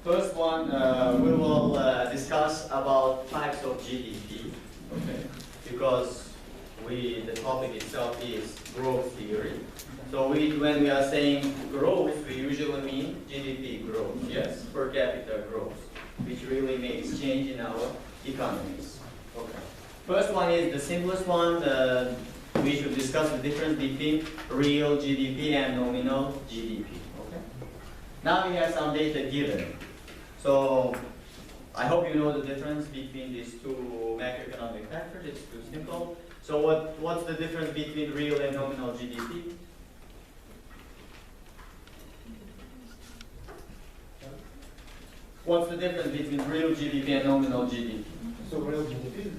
first one, we will discuss about types of GDP, okay? Because the topic itself is growth theory. So when we are saying growth, we usually mean GDP growth, yes, per capita growth, which really makes change in our economies. Okay. First one is the simplest one. We should discuss the difference between real GDP and nominal GDP. Okay. Now we have some data given. So I hope you know the difference between these two macroeconomic factors. It's too simple. So what's the difference between real and nominal GDP? What's the difference between real GDP and nominal GDP? So real GDP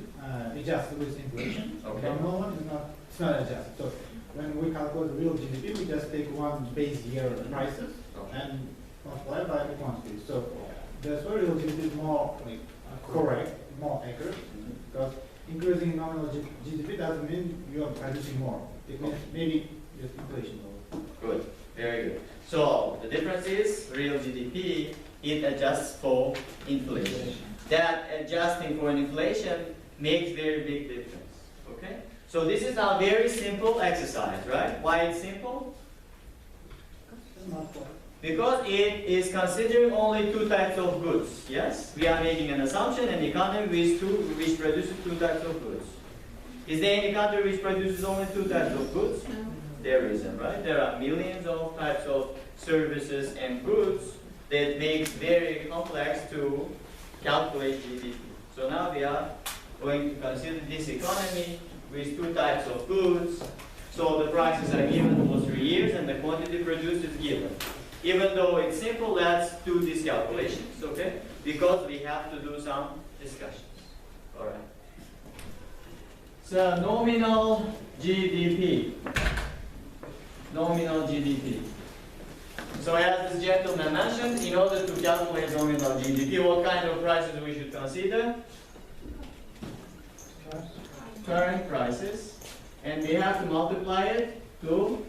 adjusted with inflation. Okay. Nominal one is not, it's not adjusted. So when we calculate real GDP, we just take one base year prices and multiply by the quantity. So that's why real GDP is more like correct, more accurate, because increasing nominal GDP doesn't mean you are producing more. It means maybe just inflation. Good, very good. So the difference is real GDP, it adjusts for inflation. That adjusting for inflation makes very big difference. Okay? So this is a very simple exercise, right? Why it's simple? Because it is considering only two types of goods. Yes? We are making an assumption, an economy which produces two types of goods. Is there any country which produces only two types of goods? No. There isn't, right? There are millions of types of services and goods that makes very complex to calculate GDP. So now we are going to consider this economy with two types of goods. So the prices are given for 3 years and the quantity produced is given. Even though it's simple, let's do these calculations, okay? Because we have to do some discussions. All right. So nominal GDP. Nominal GDP. So as this gentleman mentioned, in order to calculate nominal GDP, what kind of prices we should consider? Current prices. And we have to multiply it to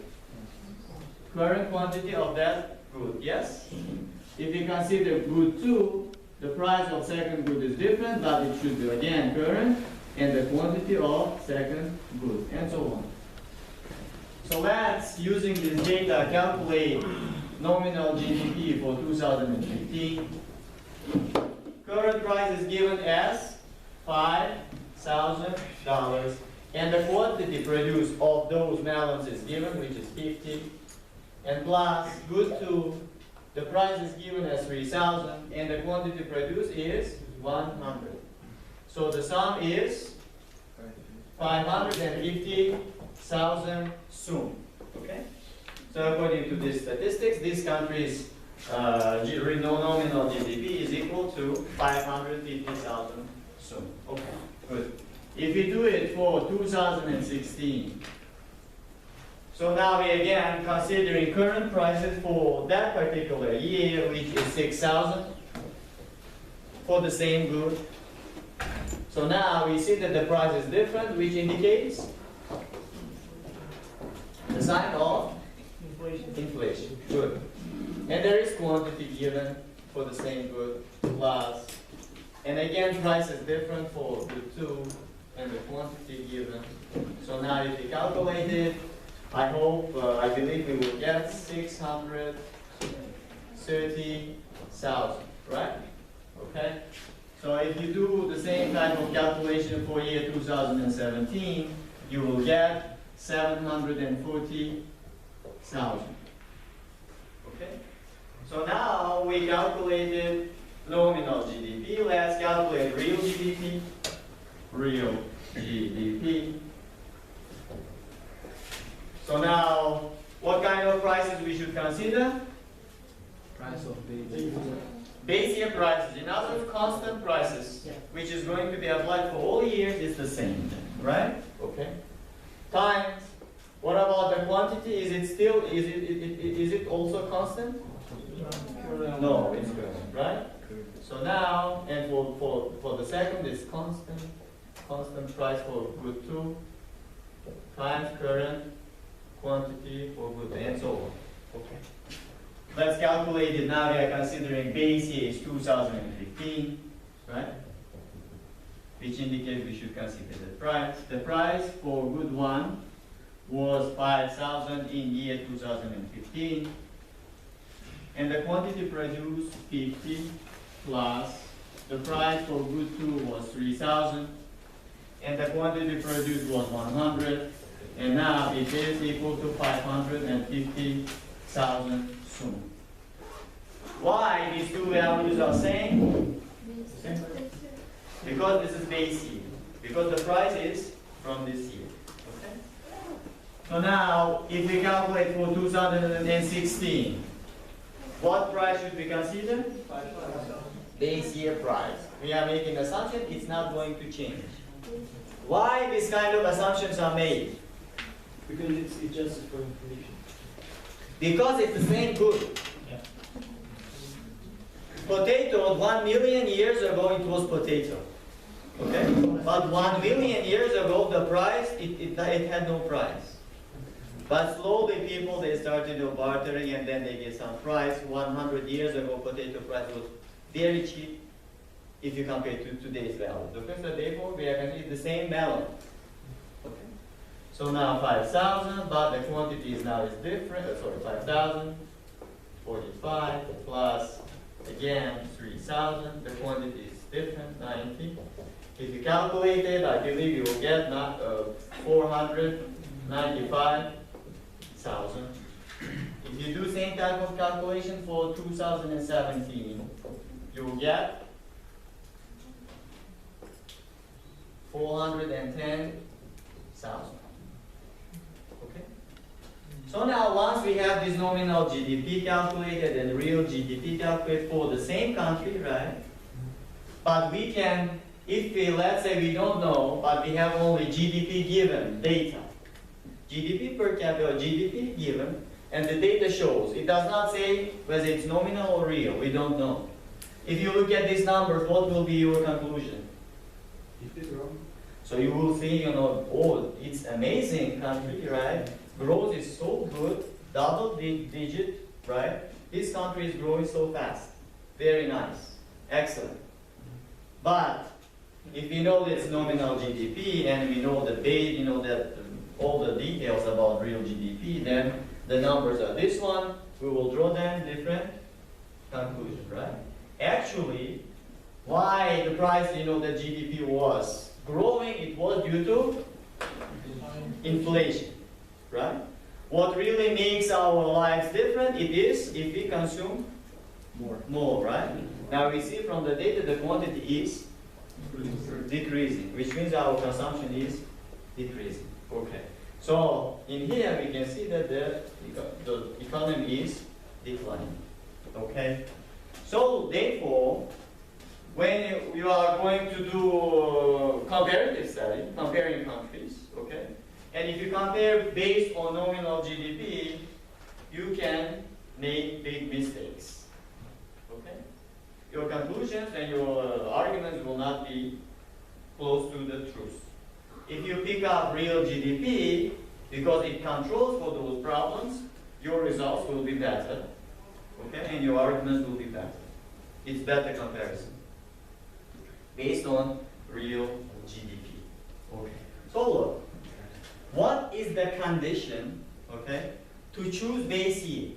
current quantity of that good, yes? If we consider good 2, the price of second good is different, but it should be again current, and the quantity of second good, and so on. So let's, using this data, calculate nominal GDP for 2015. Current price is given as $5,000, and the quantity produced of those melons is given, which is 50, and plus good 2, the price is given as 3,000, and the quantity produced is 100. So the sum is 550,000 soon. Okay? So according to these statistics, this country's nominal GDP is equal to 550,000 soon. Okay, good. If we do it for 2016, so now we again considering current prices for that particular year, which is 6,000 for the same good. So now we see that the price is different, which indicates the sign of inflation. Good. And there is quantity given for the same good plus. And again, price is different for the 2 and the quantity given. So now if we calculate it, I believe we will get 630,000, right? Okay? So if you do the same type of calculation for year 2017, you will get 740,000. Okay? So now we calculated nominal GDP. Let's calculate real GDP. Real GDP. So now, what kind of prices we should consider? Price of base. Base year prices, in other words, constant prices, which is going to be applied for all years, is the same, right? Okay. Times, what about the quantity? Is it also constant? No, it's current, right? So now, and for the second, it's constant price for good 2 times current quantity for good, and so on. Okay. let's calculate it now. We are considering base year is 2015, right? Which indicates we should consider the price. The price for good one was 5,000 in year 2015. And the quantity produced 50 plus the price for good 2 was 3,000 and the quantity produced was 100 and now it is equal to 550,000 soon. Why these two values are same? Because this is base year. Because the price is from this year. Okay? So now if we calculate for 2016, what price should we consider? Base year price. We are making an assumption it's not going to change. Why these kind of assumptions are made? Because it's just for inflation. Because it's the same good. Potato, 1 million years ago it was potato. Okay? But 1 million years ago the price, it had no price. But slowly people, they started bartering and then they get some price. 100 years ago, potato price was very cheap if you compare to today's value. Okay, so therefore we are going to use the same melon. Okay. So now 5,000, but the quantity is now is different. 5,000, 45 plus again 3,000. The quantity is different, 90. If you calculate it, I believe you will get 495,000. If you do same type of calculation for 2017, you will get 410,000. Okay? So now once we have this nominal GDP calculated and real GDP calculated for the same country, right? But we can, if we, let's say we don't know, but we have only GDP given data. GDP per capita, GDP given, and the data shows. It does not say whether it's nominal or real. We don't know. If you look at these numbers, what will be your conclusion? It is wrong. So you will see, oh, it's amazing country, right? Growth is so good, double digit, right? This country is growing so fast. Very nice. Excellent. But if we know that it's nominal GDP and we know the base, that all the details about real GDP, then the numbers are this one. We will draw them different conclusion, right? Actually, why the price, the GDP was growing, it was due to inflation, right? What really makes our lives different, it is if we consume more, right? Now we see from the data the quantity is decreasing, which means our consumption is decreasing. Okay. So in here we can see that the economy is declining. Okay. So therefore, when you are going to do comparative study, comparing countries, okay, and if you compare based on nominal GDP, you can make big mistakes. Okay. Your conclusions and your arguments will not be close to the truth. If you pick up real GDP, because it controls for those problems, your results will be better, okay, and your arguments will be better. It's better comparison based on real GDP. Okay. So look, what is the condition, okay, to choose base year?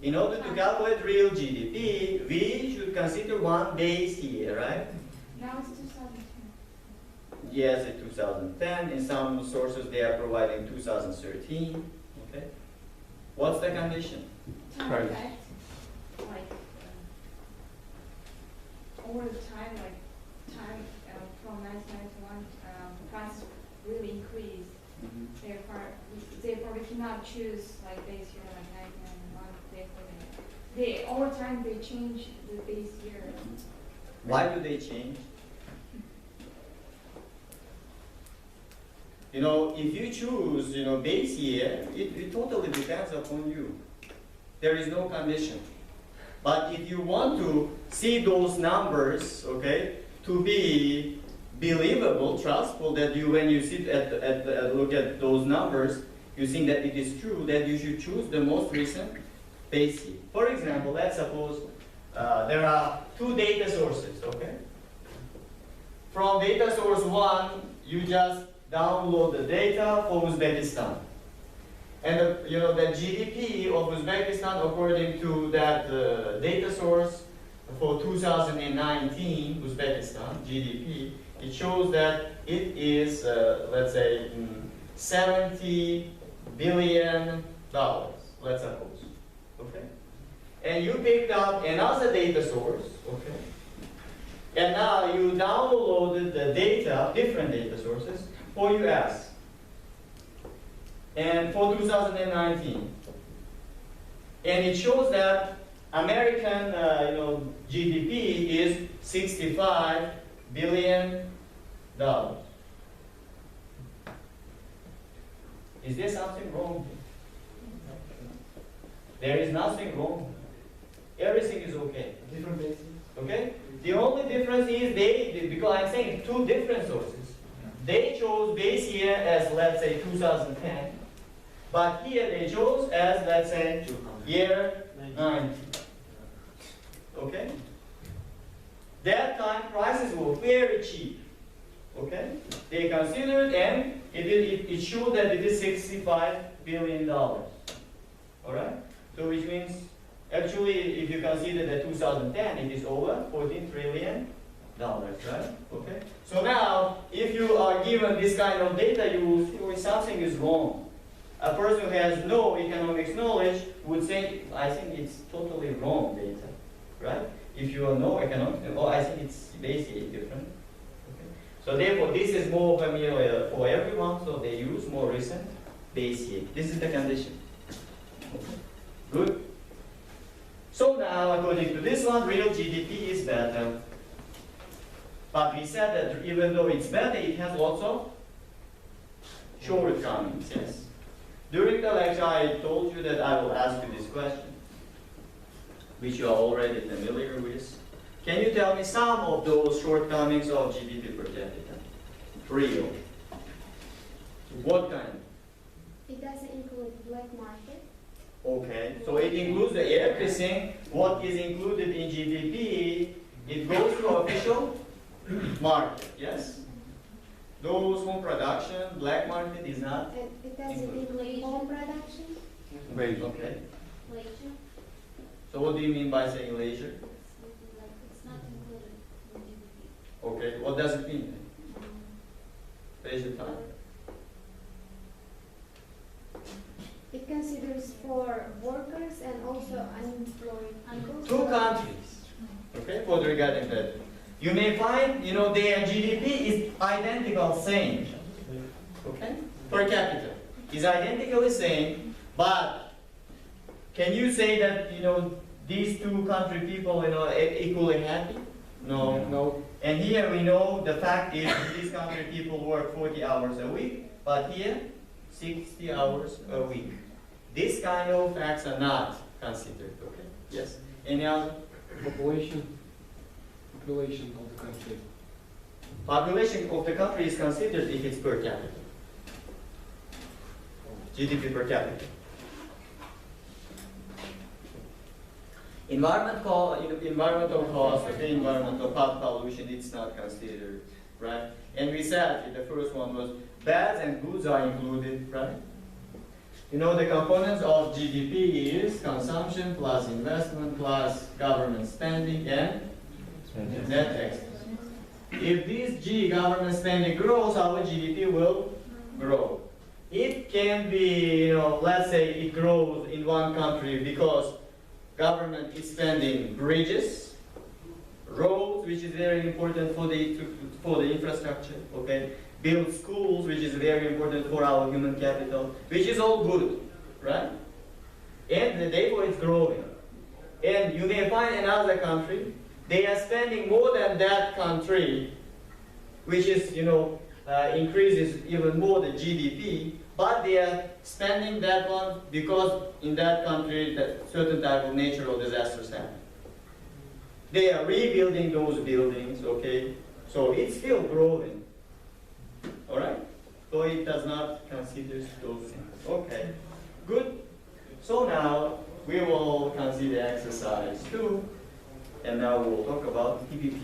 In order to calculate real GDP, we should consider one base year, right? Now it's 2010. Yes, it's 2010. In some sources, they are providing 2013. Okay. What's the condition? Time effect, like over the time, from 1991, prices really increased. Therefore, we cannot choose like base year like 1991. Over time they change the base year. Why do they change? If you choose, base year, it totally depends upon you. There is no condition. But if you want to see those numbers, okay, to be believable, trustful, that when you sit look at those numbers, you think that it is true, that you should choose the most recent base year. For example, let's suppose there are two data sources, okay? From data source 1, you just download the data for Uzbekistan. And the GDP of Uzbekistan, according to that data source for 2019 Uzbekistan GDP, it shows that it is, let's say, $70 billion, let's suppose. Okay? And you picked up another data source, okay? And now you downloaded the data, different data sources, for US. And for 2019. And it shows that American GDP is $65 billion. Is there something wrong? There is nothing wrong. Everything is okay. Different bases. Okay? The only difference is because I'm saying two different sources. They chose base year as, let's say, 2010. But here they chose as, let's say, year 90. Okay? That time prices were very cheap. Okay? They considered and it showed that it is $65 billion. Alright? So which means, actually, if you consider that 2010, it is over $14 trillion. Right? Okay? So now, if you are given this kind of data, you will see oh, something is wrong. A person who has no economics knowledge would say, I think it's totally wrong data. Right? If you have no economics, oh, I think it's basically different. Okay? So therefore, this is more familiar for everyone, so they use more recent base year. This is the condition. Okay. Good? So now, according to this one, real GDP is better. But we said that even though it's better, it has lots of shortcomings, yes? During the lecture, I told you that I will ask you this question, which you are already familiar with. Can you tell me some of those shortcomings of GDP per capita? Real. What kind? It doesn't include black market. Okay, so it includes everything. What is included in GDP, it goes to official market, yes? Those home production, black market is not? It doesn't include home production. Okay. Leisure. So what do you mean by saying leisure? It's not included in GDP. Okay, what does it mean? Leisure time. It considers for workers and also unemployed people. Two countries, okay, for regarding that. You may find, their GDP is identical same, okay, per capita. Is identically same, but can you say that, these two country people, equally happy? No. No. And here we know the fact is these country people work 40 hours a week, but here 60 hours a week. These kind of facts are not considered, okay? Yes. Any other? Population of the country. Population of the country is considered if it's per capita. GDP per capita. Environmental cost, okay, environmental pollution, it's not considered, right? And we said the first one was bads and goods are included, right? The components of GDP is consumption plus investment plus government spending and net exports. If this G, government spending, grows, our GDP will grow. It can be, let's say it grows in one country because government is spending bridges, roads, which is very important for the infrastructure, okay? Build schools, which is very important for our human capital, which is all good, right? And therefore it's growing. And you may find another country, they are spending more than that country, which is, increases even more the GDP, but they are spending that one because in that country that certain type of natural disasters happen. They are rebuilding those buildings, okay? So it's still growing, all right? So it does not consider those things. Okay, good. So now we will consider exercise 2, and now we'll talk about PPP.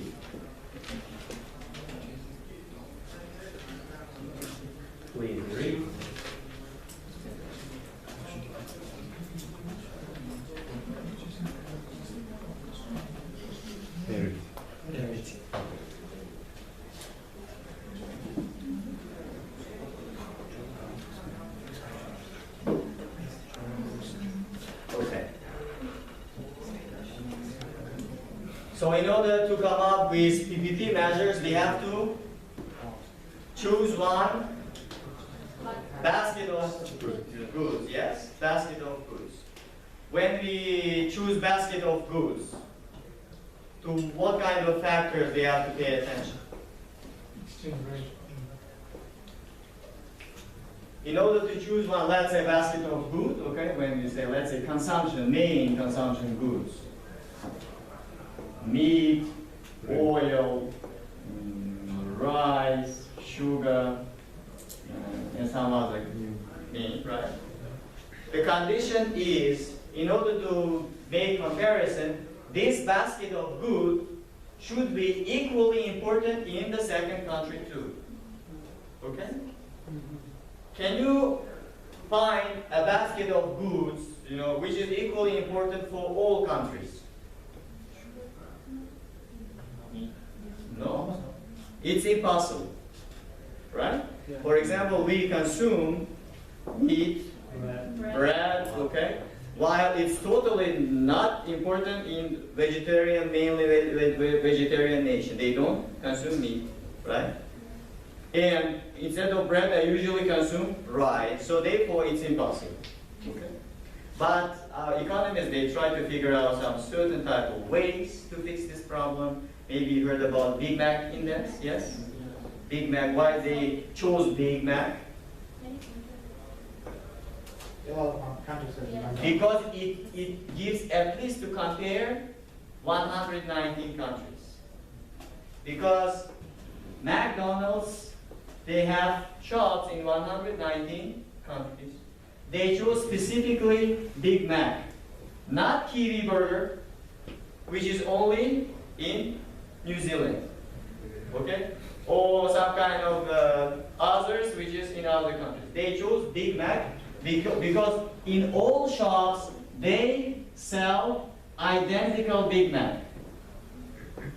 Please read. Okay. So in order to come up with PPP measures, we have to choose one basket of goods. Yes, basket of goods. When we choose basket of goods, to what kind of factors we have to pay attention? In order to choose one, let's say basket of goods, okay, when we say, let's say consumption, main consumption goods, meat, oil, rice, sugar, and some other meat, right? The condition is, in order to make comparison, this basket of goods should be equally important in the second country too. Okay? Can you find a basket of goods, which is equally important for all countries? No. It's impossible. Right? For example, we consume meat, bread, okay? While it's totally not important in vegetarian, mainly vegetarian nation. They don't consume meat, right? And instead of bread, they usually consume rice. So therefore, it's impossible. Okay. But economists, they try to figure out some certain type of ways to fix this problem. Maybe you heard about Big Mac index, yes? Big Mac, why they chose Big Mac? Because it gives at least to compare 119 countries. Because McDonald's, they have shops in 119 countries. They chose specifically Big Mac, not Kiwi Burger, which is only in New Zealand, okay? Or some kind of others, which is in other countries. They chose Big Mac because in all shops, they sell identical Big Mac.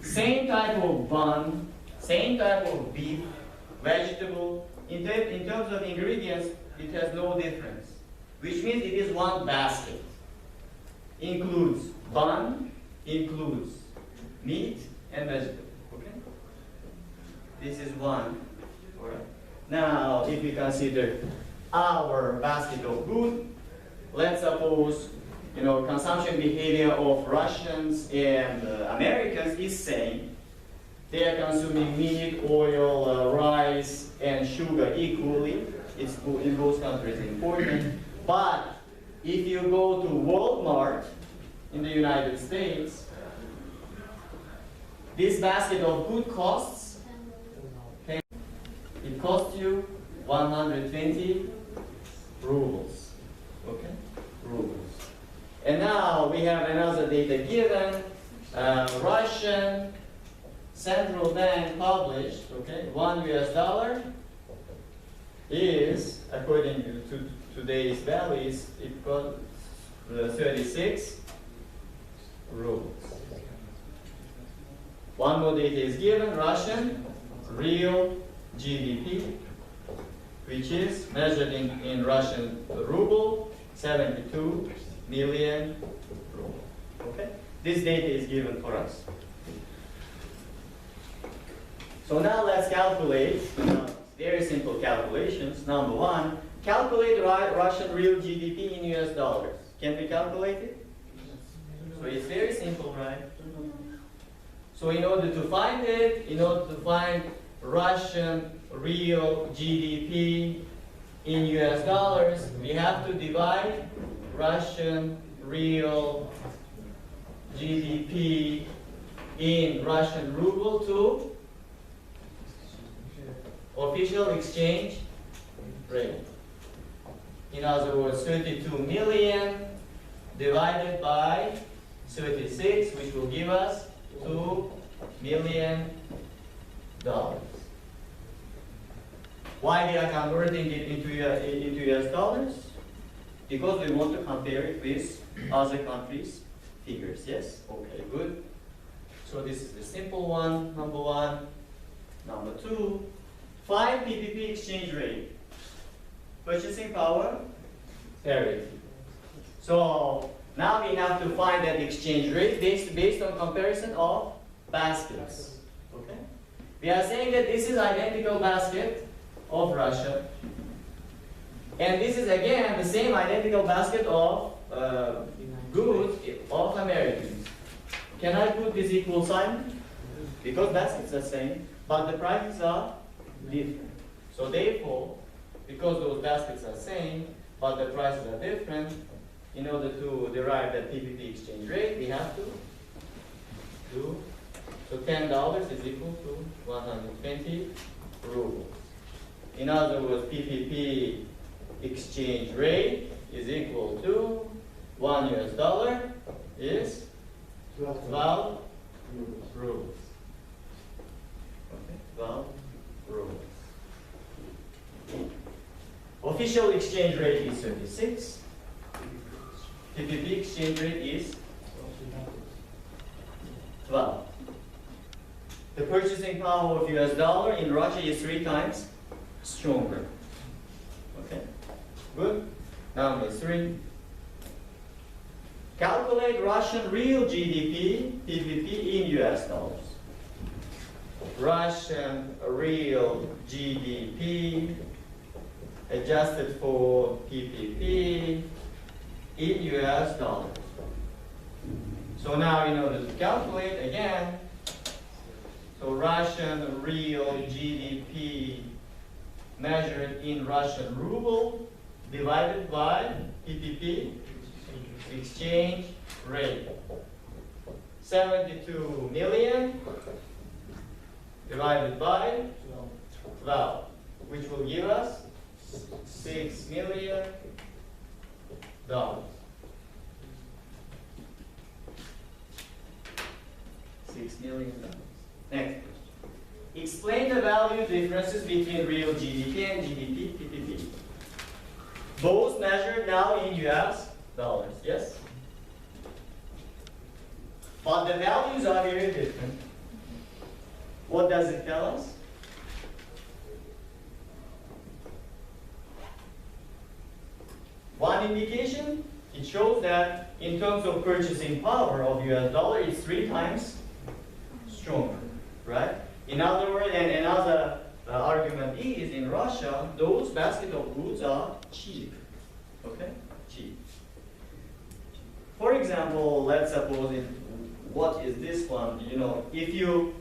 Same type of bun, same type of beef, vegetable. In terms of ingredients, it has no difference. Which means it is one basket. Includes bun, includes meat and vegetable. Okay? This is one. All right. Now, if we consider our basket of food, let's suppose consumption behavior of Russians and Americans is same. They are consuming meat, oil, rice, and sugar equally. It's in both countries important. But if you go to Walmart in the United States, this basket of food costs, okay, it costs you 120 rubles. Okay? Rubles. And now we have another data given. Russian central bank published, okay, $1 is, according to today's values, it costs 36 rubles. One more data is given, Russian real GDP, which is measured in Russian ruble, 72 million rubles. Okay? This data is given for us. So now let's calculate very simple calculations. Number one, calculate Russian real GDP in US dollars. Can we calculate it? So it's very simple, right? So in order to find it, in order to find Russian real GDP in US dollars, we have to divide Russian real GDP in Russian ruble to official exchange rate. In other words, 32 million divided by 36, which will give us $2 million. Why we are converting it into US dollars? Because we want to compare it with other countries' figures. Yes? Okay, good. So this is the simple one, number one. Number two, 5 PPP exchange rate. Purchasing power, parity. So now we have to find that exchange rate based on comparison of baskets. Okay? We are saying that this is identical basket of Russia. And this is again the same identical basket of goods of Americans. Can I put this equal sign? Because baskets are the same, but the prices are different. So therefore, because those baskets are same, but the prices are different, in order to derive that PPP exchange rate, we have to do, so $10 is equal to 120 rubles. In other words, PPP exchange rate is equal to $1 is 12 rubles. Okay, 12 rubles. Official exchange rate is 36. PPP exchange rate is 12. The purchasing power of US dollar in Russia is 3 times stronger. Okay, good. Number 3. Calculate Russian real GDP, PPP in US dollars. Russian real GDP adjusted for PPP in US dollars. So now in order to calculate again, so Russian real GDP measured in Russian ruble divided by PPP exchange rate. 72 million divided by 12, which will give us $6 million. $6 million. Next question. Explain the value differences between real GDP and GDP PPP. Both measured now in US dollars, yes? But the values are very different. What does it tell us? One indication, it shows that in terms of purchasing power of US dollar, it's 3 times stronger, right? In other words, and another argument is in Russia, those basket of goods are cheap, okay? Cheap. For example, let's suppose what is this one? You know, if you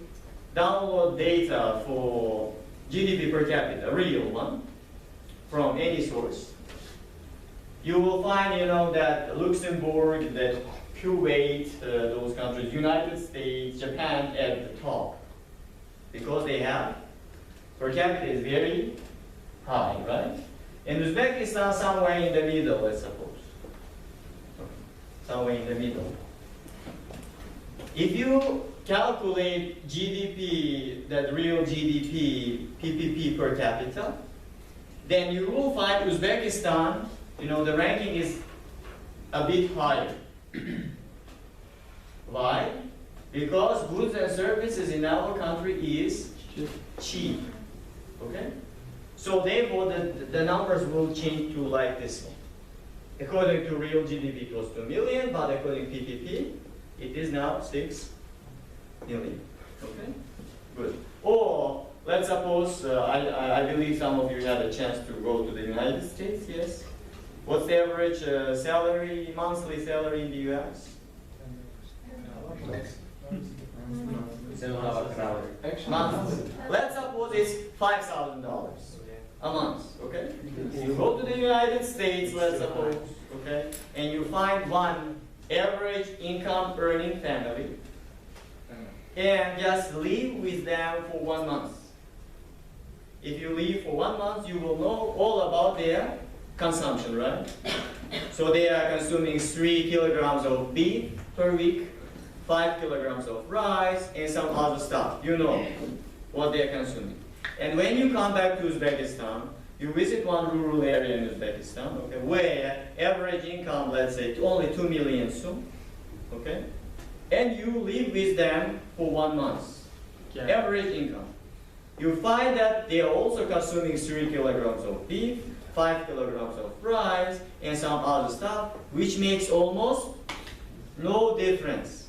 download data for GDP per capita, a real one, from any source, you will find, you know, that Luxembourg, that Kuwait, those countries, United States, Japan at the top, because they have per capita is very high, right? And Uzbekistan somewhere in the middle, let's suppose. Somewhere in the middle. If you calculate GDP, that real GDP, PPP per capita, then you will find Uzbekistan, you know, the ranking is a bit higher. Why? Because goods and services in our country is cheap. Okay? So therefore, the numbers will change to like this one. According to real GDP, close to 1 million, but according to PPP, it is now 6 million. Okay? Good. Or let's suppose, I believe some of you had a chance to go to the United States, yes? What's the average salary, monthly salary in the US? Monthly. Let's suppose it's $5,000 a month, okay? You go to the United States, let's suppose, okay, and you find one average income earning family and just live with them for 1 month. if you live for 1 month, you will know all about their consumption, right? So they are consuming 3 kilograms of beef per week, 5 kilograms of rice, and some other stuff. You know what they are consuming. And when you come back to Uzbekistan, you visit one rural area in Uzbekistan, okay, where average income, let's say, only 2 million soon, okay? And you live with them for 1 month, average income. You find that they are also consuming 3 kilograms of beef, 5 kilograms of rice, and some other stuff, which makes almost no difference.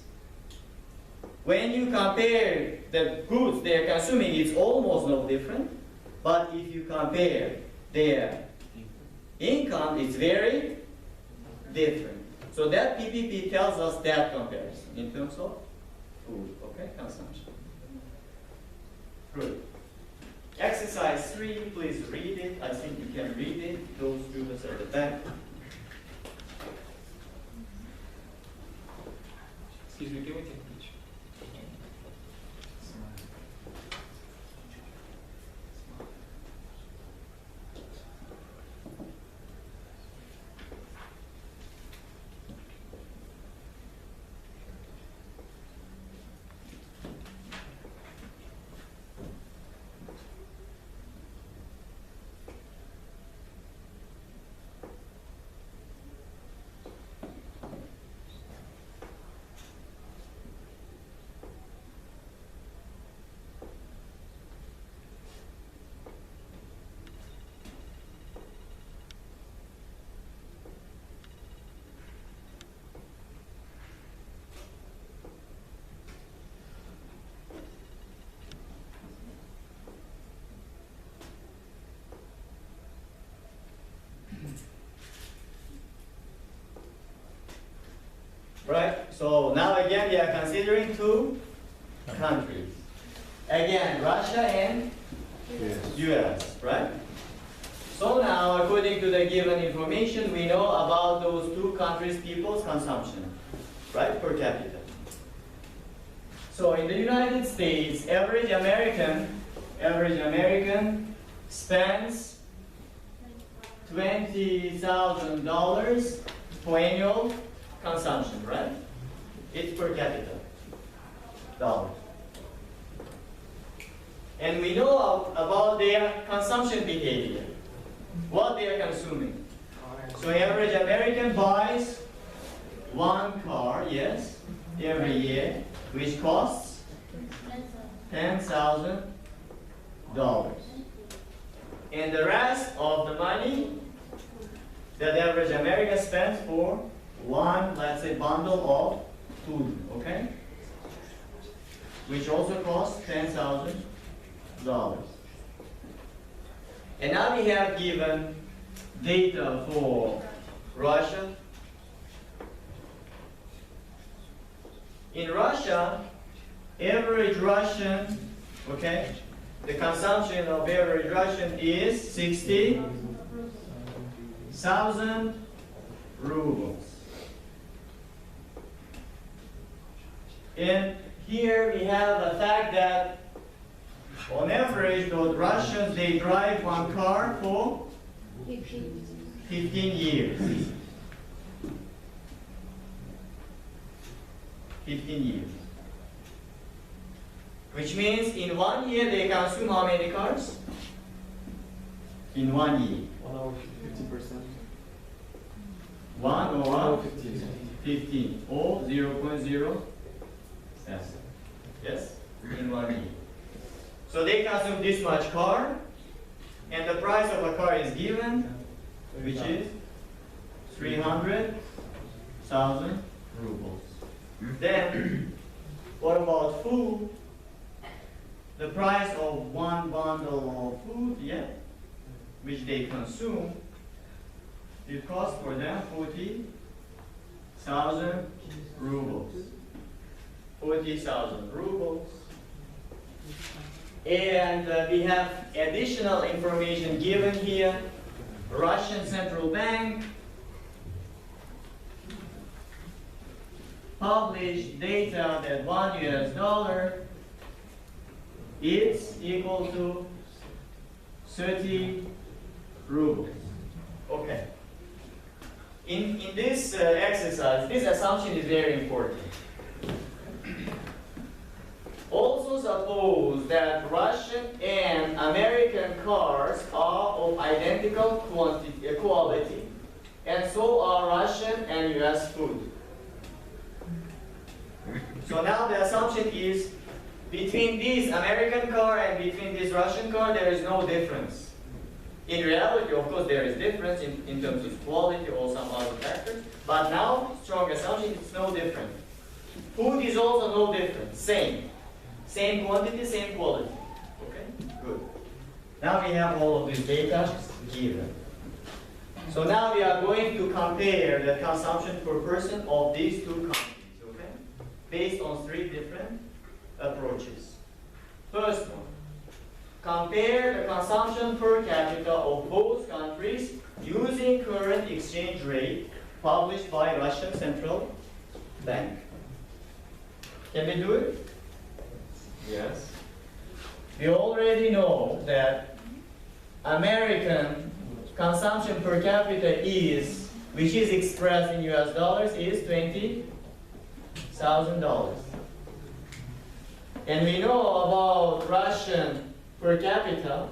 When you compare the goods they are consuming, it's almost no different. But if you compare their income, it's very different. So that PPP tells us that comparison in terms of food, okay, consumption. Good. Exercise 3, please read it. I think you can read it. Those students at the back. Excuse me, can we take a picture? Right? So now again we are considering 2 countries. Again, Russia and US, right? So now, according to the given information, we know about those 2 countries' people's consumption, right, per capita. So in the United States, average American spends $20,000 for annual consumption, right? It's per capita dollars. And we know about their consumption behavior, what they are consuming. So average American buys 1 car, yes, every year, which costs $10,000. And the rest of the money that average American spends for 1, let's say, bundle of food, okay? Which also costs $10,000. And now we have given data for Russia. In Russia, average Russian, okay, the consumption of average Russian is 60,000 rubles. And here we have the fact that on average, those Russians, they drive 1 car for 15 years. 15 years. Which means in 1 year they consume how many cars? In 1 year. 1 hour, 50%. 1 or 1 hour, 15? 15. 15 or 0.0? Yes, in 1 year. So they consume this much car, and the price of a car is given, which is 300,000 rubles. Then, what about food? The price of 1 bundle of food, yeah, which they consume, it costs for them 40,000 rubles. 40,000 rubles. And we have additional information given here. Russian Central Bank published data that $1 is equal to 30 rubles. Okay. In this exercise, this assumption is very important. Also suppose that Russian and American cars are of identical quality, and so are Russian and US food. So now the assumption is between this American car and between this Russian car, there is no difference. In reality, of course, there is difference in terms of quality or some other factors, but now, strong assumption, it's no different. Food is also no different, same. Same quantity, same quality. Okay, good. Now we have all of this data given. So now we are going to compare the consumption per person of these two countries, okay? Based on 3 different approaches. First one, compare the consumption per capita of both countries using current exchange rate published by Russian Central Bank. Can we do it? Yes. We already know that American consumption per capita is, which is expressed in US dollars, is $20,000. And we know about Russian per capita,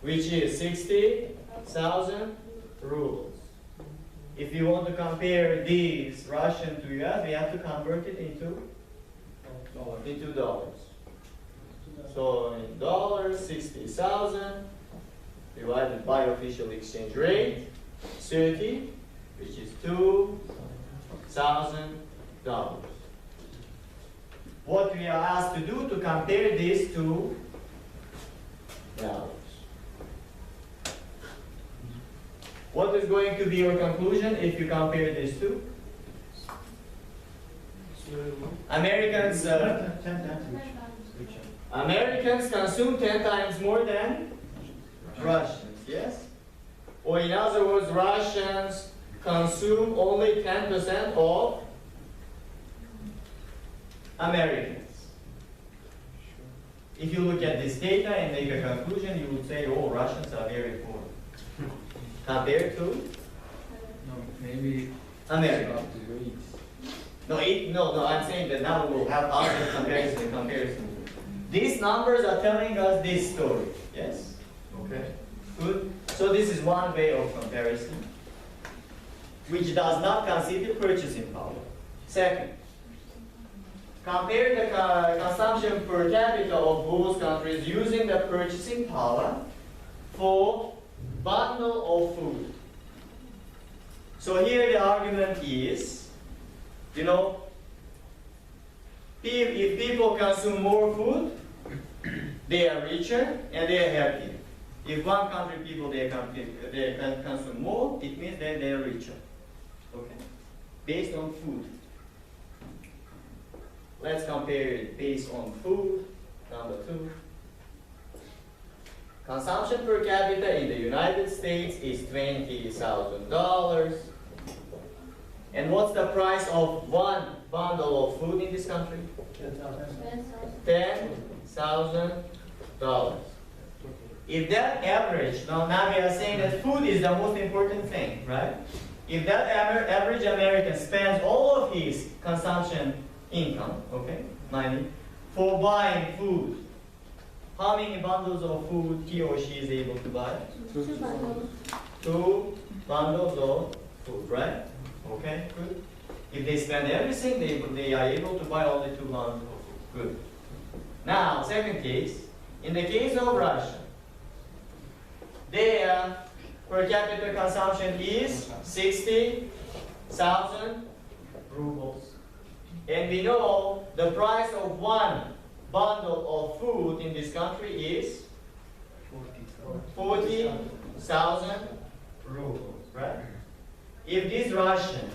which is 60,000 rubles. If you want to compare these Russian to US, we have to convert it into dollars. So in dollars, 60,000 divided by official exchange rate, 30, which is $2,000. What we are asked to do to compare these two values. What is going to be your conclusion if you compare these two? Americans 10 times richer. Americans consume 10 times more than Russians, yes? Or in other words, Russians consume only 10% of Americans. If you look at this data and make a conclusion, you would say, oh, Russians are very poor. Compared to No, maybe America. about the rates. No, I'm saying that now we'll have other comparison. These numbers are telling us this story, yes? Okay, good. So this is one way of comparison, which does not consider purchasing power. Second, compare the consumption per capita of both countries using the purchasing power for bundle of food. So here the argument is, you know, if people consume more food, they are richer and they are healthier. If one country people they can consume more, it means that they are richer. Okay, based on food. Let's compare it based on food. Number 2. Consumption per capita in the United States is $20,000. And what's the price of one bundle of food in this country? $10,000. If that average, now we are saying that food is the most important thing, right? If that average American spends all of his consumption income, okay, money, for buying food, how many bundles of food he or she is able to buy? 2 bundles. 2 bundles of food, right? Okay, good. If they spend everything, they are able to buy only 2 bundles of food. Good. Now, second case. In the case of Russia, their per capita consumption is 60,000 rubles. And we know the price of one bundle of food in this country is 40,000 rubles, right? If this Russian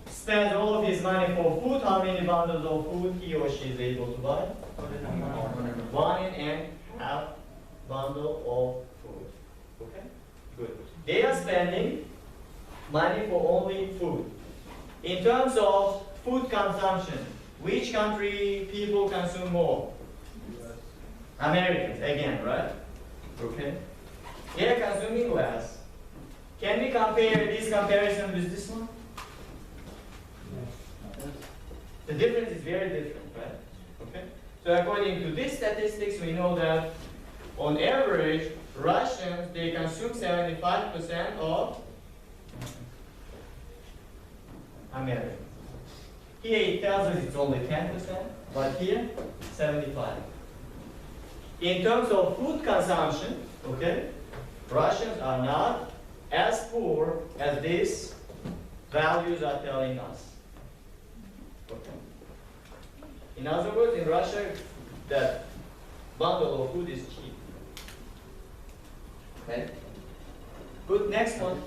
spends all of his money for food, how many bundles of food he or she is able to buy? 1.5 bundle of food. Okay? Good. They are spending money for only food. In terms of food consumption, which country people consume more? Americans, again, right? Okay. They are consuming less. Can we compare this comparison with this one? The difference is very different, right? Okay. So according to these statistics, we know that on average, Russians, they consume 75% of Americans. Here it tells us it's only 10%, but here 75%. In terms of food consumption, okay, Russians are not as poor as these values are telling us. Okay. In other words, in Russia, that bundle of food is cheap. Okay. Good. Next one.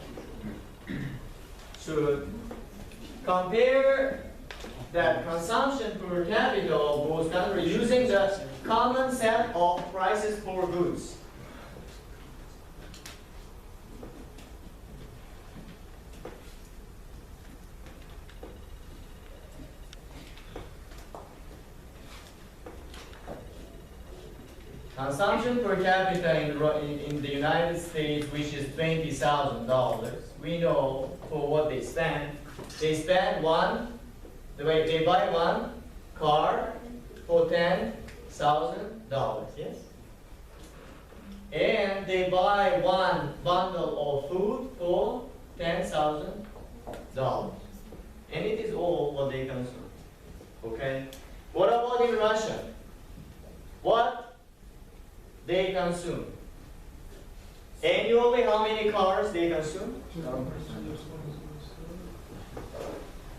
So compare that consumption per capita of both countries using the common set of prices for goods. Consumption per capita in the United States, which is $20,000, we know for what they spend. They spend they buy one car for $10,000, yes? And they buy one bundle of food for $10,000. And it is all what they consume, okay? What about in Russia? What they consume? Annually, how many cars they consume?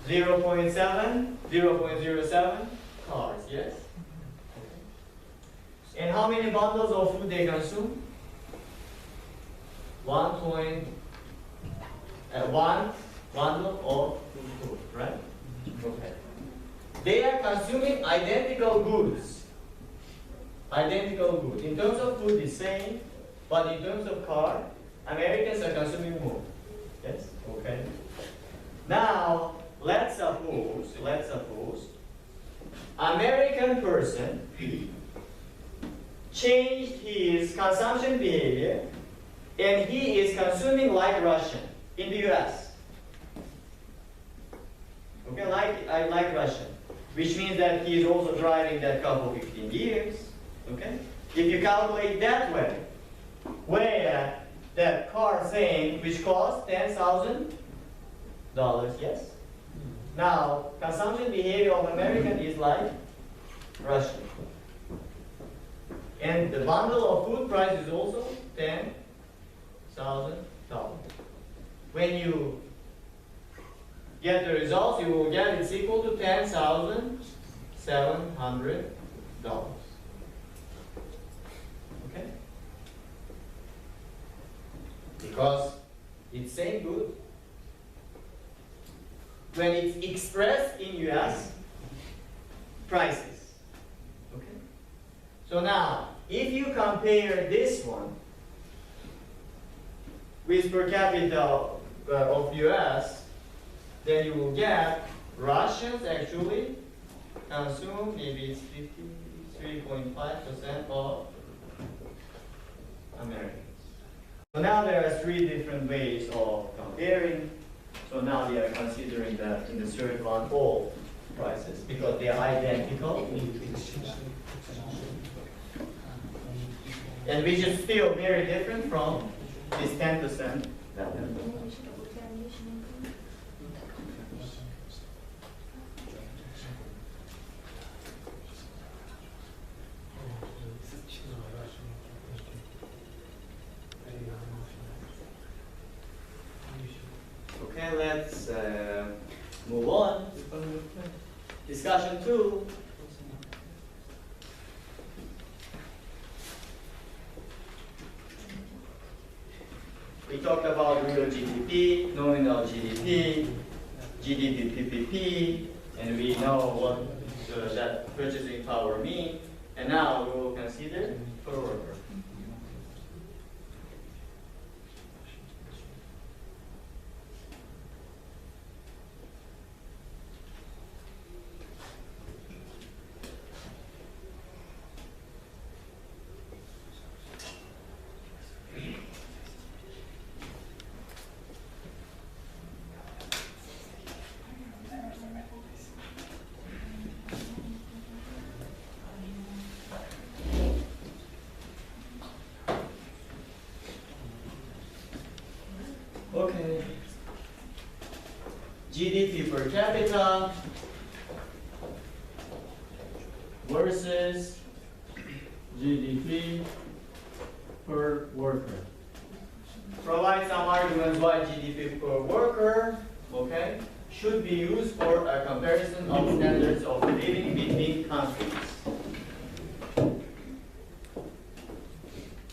0.07 cars, yes? And how many bundles of food they consume? 1 bundle of food, right? Okay. They are consuming identical goods. Identical goods. In terms of food, the same, but in terms of car, Americans are consuming more. Yes? Okay. Now, let's suppose American person changed his consumption behavior and he is consuming like Russian in the US. Okay, like Russian, which means that he is also driving that car for 15 years. Okay? If you calculate that way, where that car thing which costs $10,000, yes? Now, consumption behavior of American is like Russian. And the bundle of food price is also $10,000. When you get the results, you will get it's equal to $10,700. Okay? Because it's same good. When it's expressed in US prices. Okay? So now, if you compare this one with per capita of US, then you will get Russians actually consume maybe it's 53.5% of Americans. So now there are 3 different ways of comparing. So now they are considering that in the third one all prices because they are identical. And which is still very different from this 10% value. Okay, let's move on. Discussion 2. We talked about real GDP, nominal GDP, GDP PPP, and we know what that purchasing power means. And now we will consider per worker. Okay. GDP per capita versus GDP per worker. Provide some arguments why GDP per worker, okay, should be used for a comparison of standards of living between countries.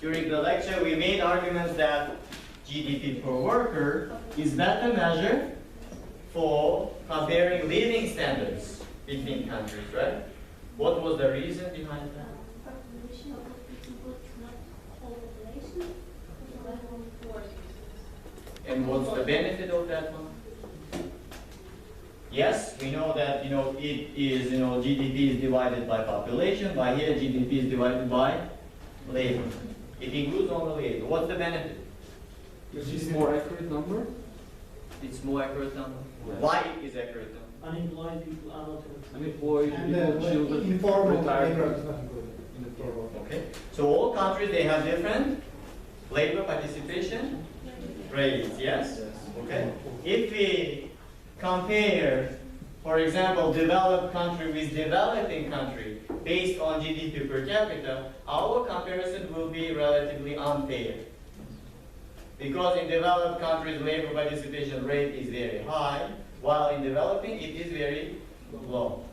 During the lecture, we made arguments that GDP per worker is better measure for comparing living standards between countries, right? What was the reason behind that? Population of people, not whole population. And what's the benefit of that one? Yes, we know that it is GDP is divided by population. By here, GDP is divided by labor. It includes only labor. What's the benefit? Is this more accurate number? It's more accurate number. Yes. Why it is accurate number? Unemployed people are not Unemployed And people, children, informal retired. labor is not included in the total. Okay. So all countries they have different labor participation rates. Yes. Okay. If we compare, for example, developed country with developing country based on GDP per capita, our comparison will be relatively unfair. Because in developed countries, labor participation rate is very high, while in developing, it is very low.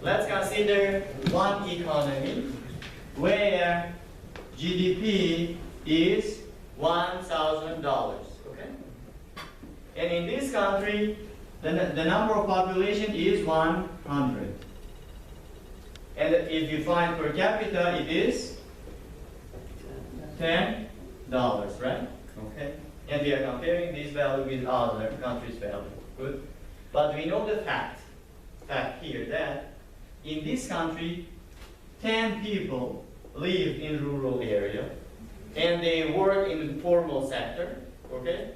Let's consider one economy where GDP is $1,000. Okay? And in this country, the number of population is 100. And if you find per capita, it is $10, right? Okay. And we are comparing this value with other countries' value. Good. But we know the fact here that in this country, 10 people live in rural area and they work in the formal sector. Okay.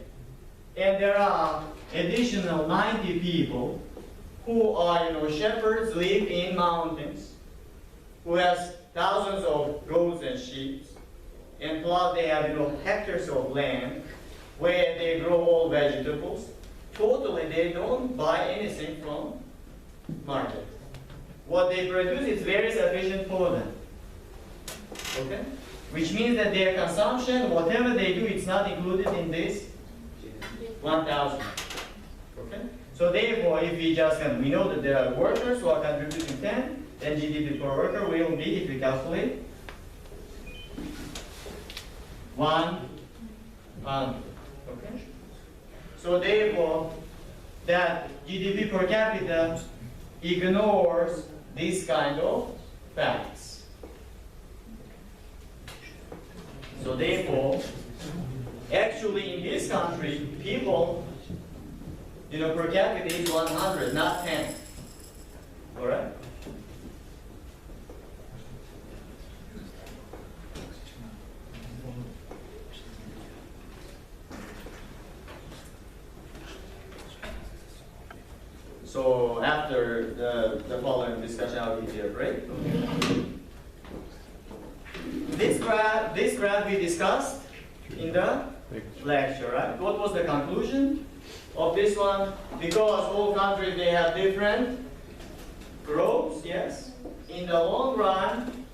And there are additional 90 people who are, shepherds, live in mountains, who has thousands of goats and sheep, and plus they have, hectares of land where they grow all vegetables. Totally, they don't buy anything from market. What they produce is very sufficient for them. Okay? Which means that their consumption, whatever they do, it's not included in this 1,000. Okay? So therefore, if we we know that there are workers who are contributing 10, then GDP per worker will be, if we calculate, 100. Okay? So therefore, that GDP per capita ignores these kind of facts. So therefore, actually in this country, people, per capita is 100, not 10. Alright? So after the following discussion, I'll give you a break. This graph we discussed in the lecture, right? What was the conclusion of this one? Because all countries, they have different growths, yes. In the long run,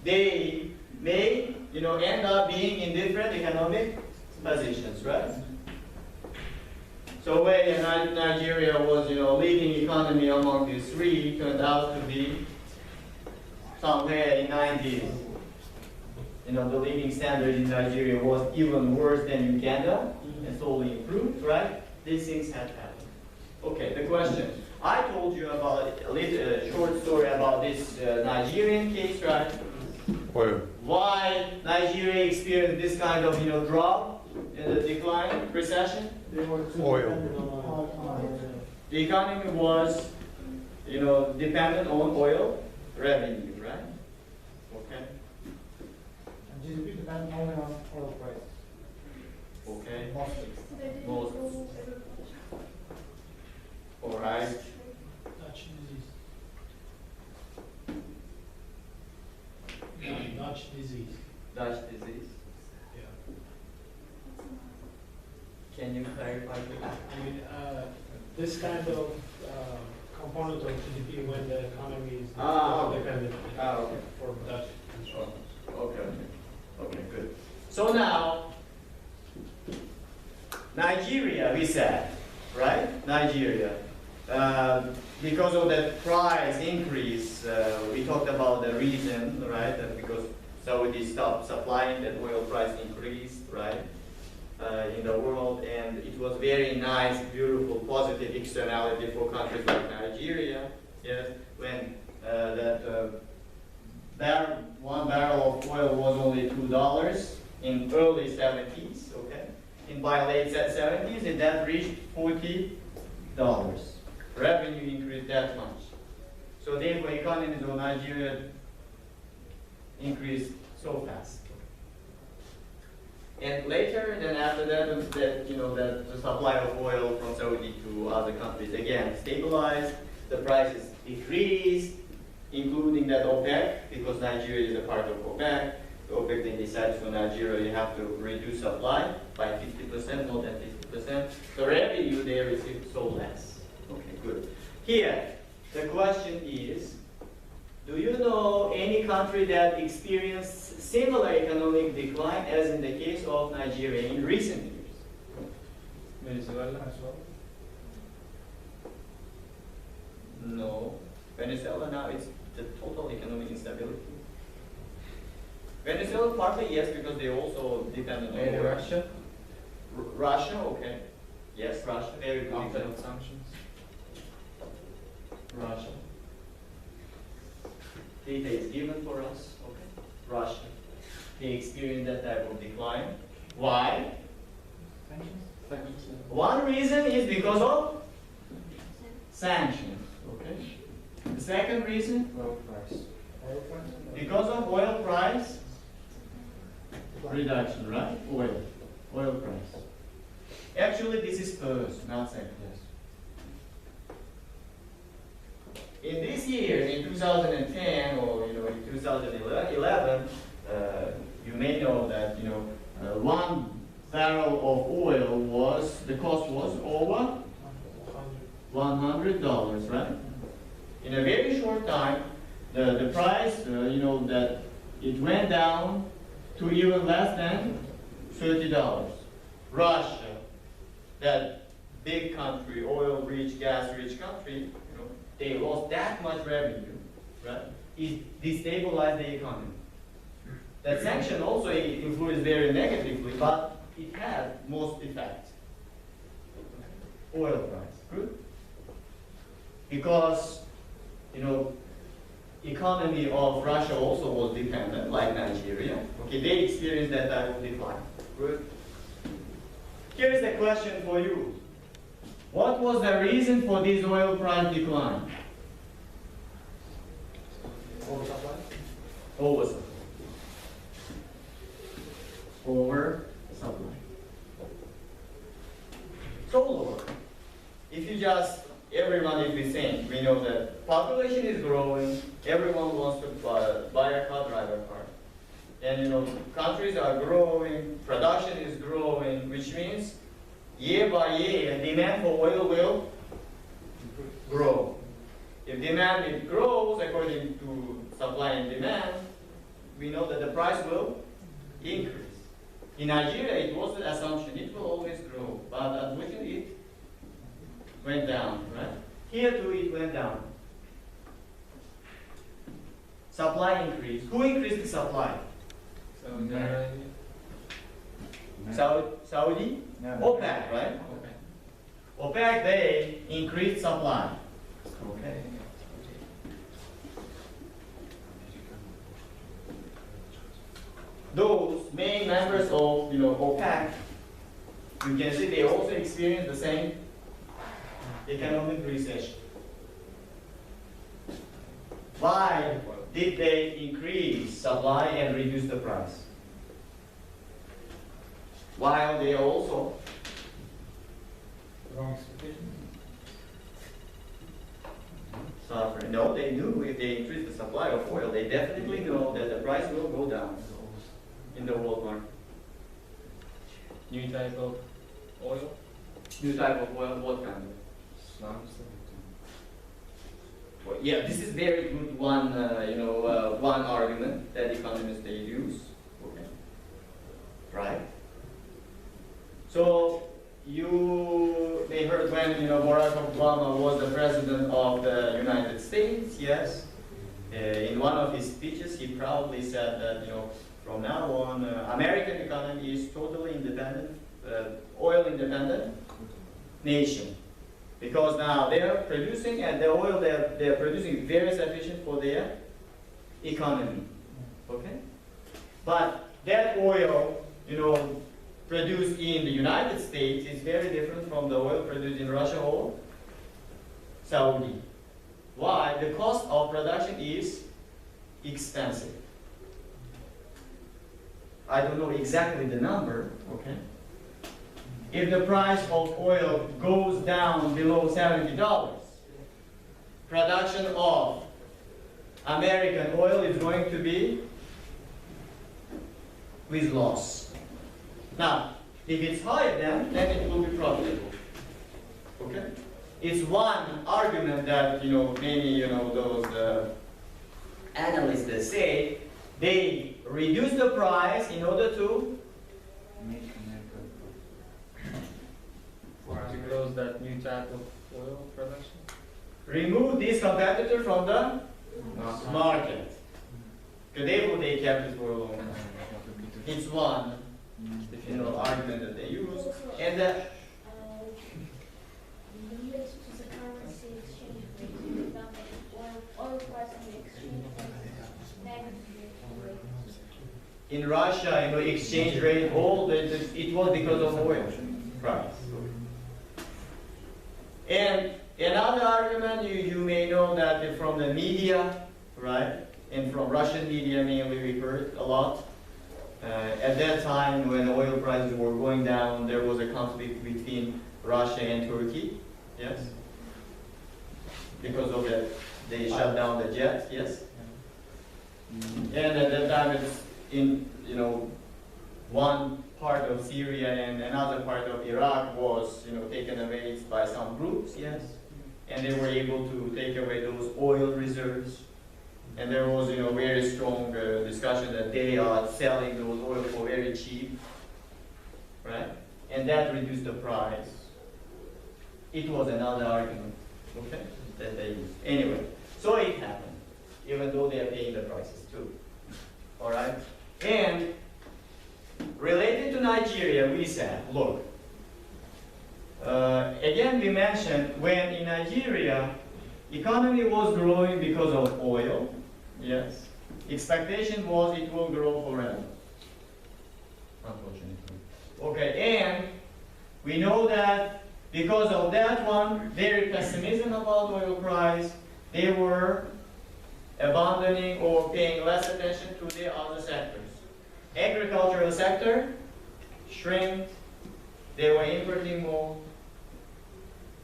they may, end up being in different economic positions, right? So where Nigeria was, leading economy among these three, turned out to be somewhere in 90s. The living standard in Nigeria was even worse than Uganda, and slowly improved, right? These things have happened. Okay, the question. I told you about a short story about this Nigerian case, right? Oil. Why Nigeria experienced this kind of, drop in the decline, recession? They were too Oil. dependent on The economy was, dependent on oil revenue, right? Okay. and GDP depends only on oil prices. Okay. Mostly. Most. All right. Dutch disease. Dutch disease. Dutch disease. Yeah. Can you clarify please? I mean, this kind of component of GDP when the economy is Ah, okay. dependent Okay. for Dutch construction. Okay, okay, good. So now, Nigeria, we said, right? Nigeria. Because of the price increase, we talked about the reason, right? That because Saudi stopped supplying, that oil price increased, right? In the world, and it was very nice, beautiful, positive externality for countries like Nigeria. Yes, when one barrel of oil was only $2 in early 70s. Okay, and by late 70s, it that reached $40. Revenue increased that much. So therefore, economies of Nigeria increased so fast. And later, then after that, that the supply of oil from Saudi to other countries again stabilized. The prices decreased, including that OPEC, because Nigeria is a part of OPEC. The OPEC then decided for Nigeria you have to reduce supply by 50%, more than 50%. The revenue they received so less. Okay, good. Here, the question is, do you know any country that experienced similar economic decline as in the case of Nigeria in recent years? Venezuela as well. No. Venezuela now it's the total economic instability. Venezuela partly yes, because they also depend on And oil. Russia, Russia, okay. Yes, Russia, very good after example. sanctions. Russia. Data is given for us, okay. Russia. They experience that type of decline. Why? Sanctions. One reason is because of sanctions, okay. The second reason, Oil price. because of oil price reduction, right? Oil price. Actually, this is first, not second. In this year, in 2010 or in 2011, you may know that one barrel of oil the cost was over $100, right? In a very short time, the price, that it went down to even less than $30. Russia, that big country, oil-rich, gas-rich country, they lost that much revenue, right? It destabilized the economy. That sanction also influenced very negatively, but it had most effect. Oil price, good? Because, economy of Russia also was dependent, like Nigeria. Okay, they experienced that type of decline, good? Here's the question for you. What was the reason for this oil price decline? Oversupply. Oversupply. Oversupply. So Lord, if you just, everyone is the same. We know that population is growing, everyone wants to buy a car, drive a car. And countries are growing, production is growing, which means year by year, demand for oil will grow. If demand grows according to supply and demand, we know that the price will increase. In Nigeria, it was an assumption, it will always grow, but unfortunately it went down, right? Here too, it went down. Supply increased. Who increased the supply? Saudi? No. OPEC, right? OPEC, they increased supply. Okay. Those main members of OPEC, you can see they also experience the same economic recession. Why did they increase supply and reduce the price? While they also Wrong expectation. suffering. No, they knew if they increase the supply of oil, they definitely know that the price will go down in the world market. New type of Oil? New type of oil, what kind of? Well, yeah, this is very good one, one argument that economists they use. Okay. Right? So you may heard when Barack Obama was the president of the United States, yes. In one of his speeches, he proudly said that from now on, American economy is totally independent, oil independent nation. Because now they are producing, and the oil they are producing is very sufficient for their economy. Okay? But that oil, produced in the United States is very different from the oil produced in Russia or Saudi. Why? The cost of production is expensive. I don't know exactly the number, okay? If the price of oil goes down below $70, production of American oil is going to be with loss. Now, if it's higher then it will be profitable. Okay? It's one argument that many those analysts they say they reduce the price in order to Because that new type of oil production? remove this competitor from the market. Because they kept it for a long time. It's one argument that they use. And Related to the currency exchange rate, for example, oil price and the exchange rate negatively. in Russia, exchange rate it was because of oil price. And another argument you may know that from the media, right? And from Russian media mainly we heard a lot. At that time when oil prices were going down, there was a conflict between Russia and Turkey, yes? Because of that, they shut down the jets, yes? And at that time it's in, one part of Syria and another part of Iraq was, taken away by some groups, yes? And they were able to take away those oil reserves. And there was, very strong discussion that they are selling those oil for very cheap, right? And that reduced the price. It was another argument, okay, that they used. Anyway, so it happened, even though they are paying the prices too. All right? And related to Nigeria, we said, look, again we mentioned when in Nigeria, economy was growing because of oil, yes. Expectation was it will grow forever, unfortunately. Okay, and we know that because of that one, very pessimism about oil price, they were abandoning or paying less attention to the other sectors. Agricultural sector shrinked, they were importing more.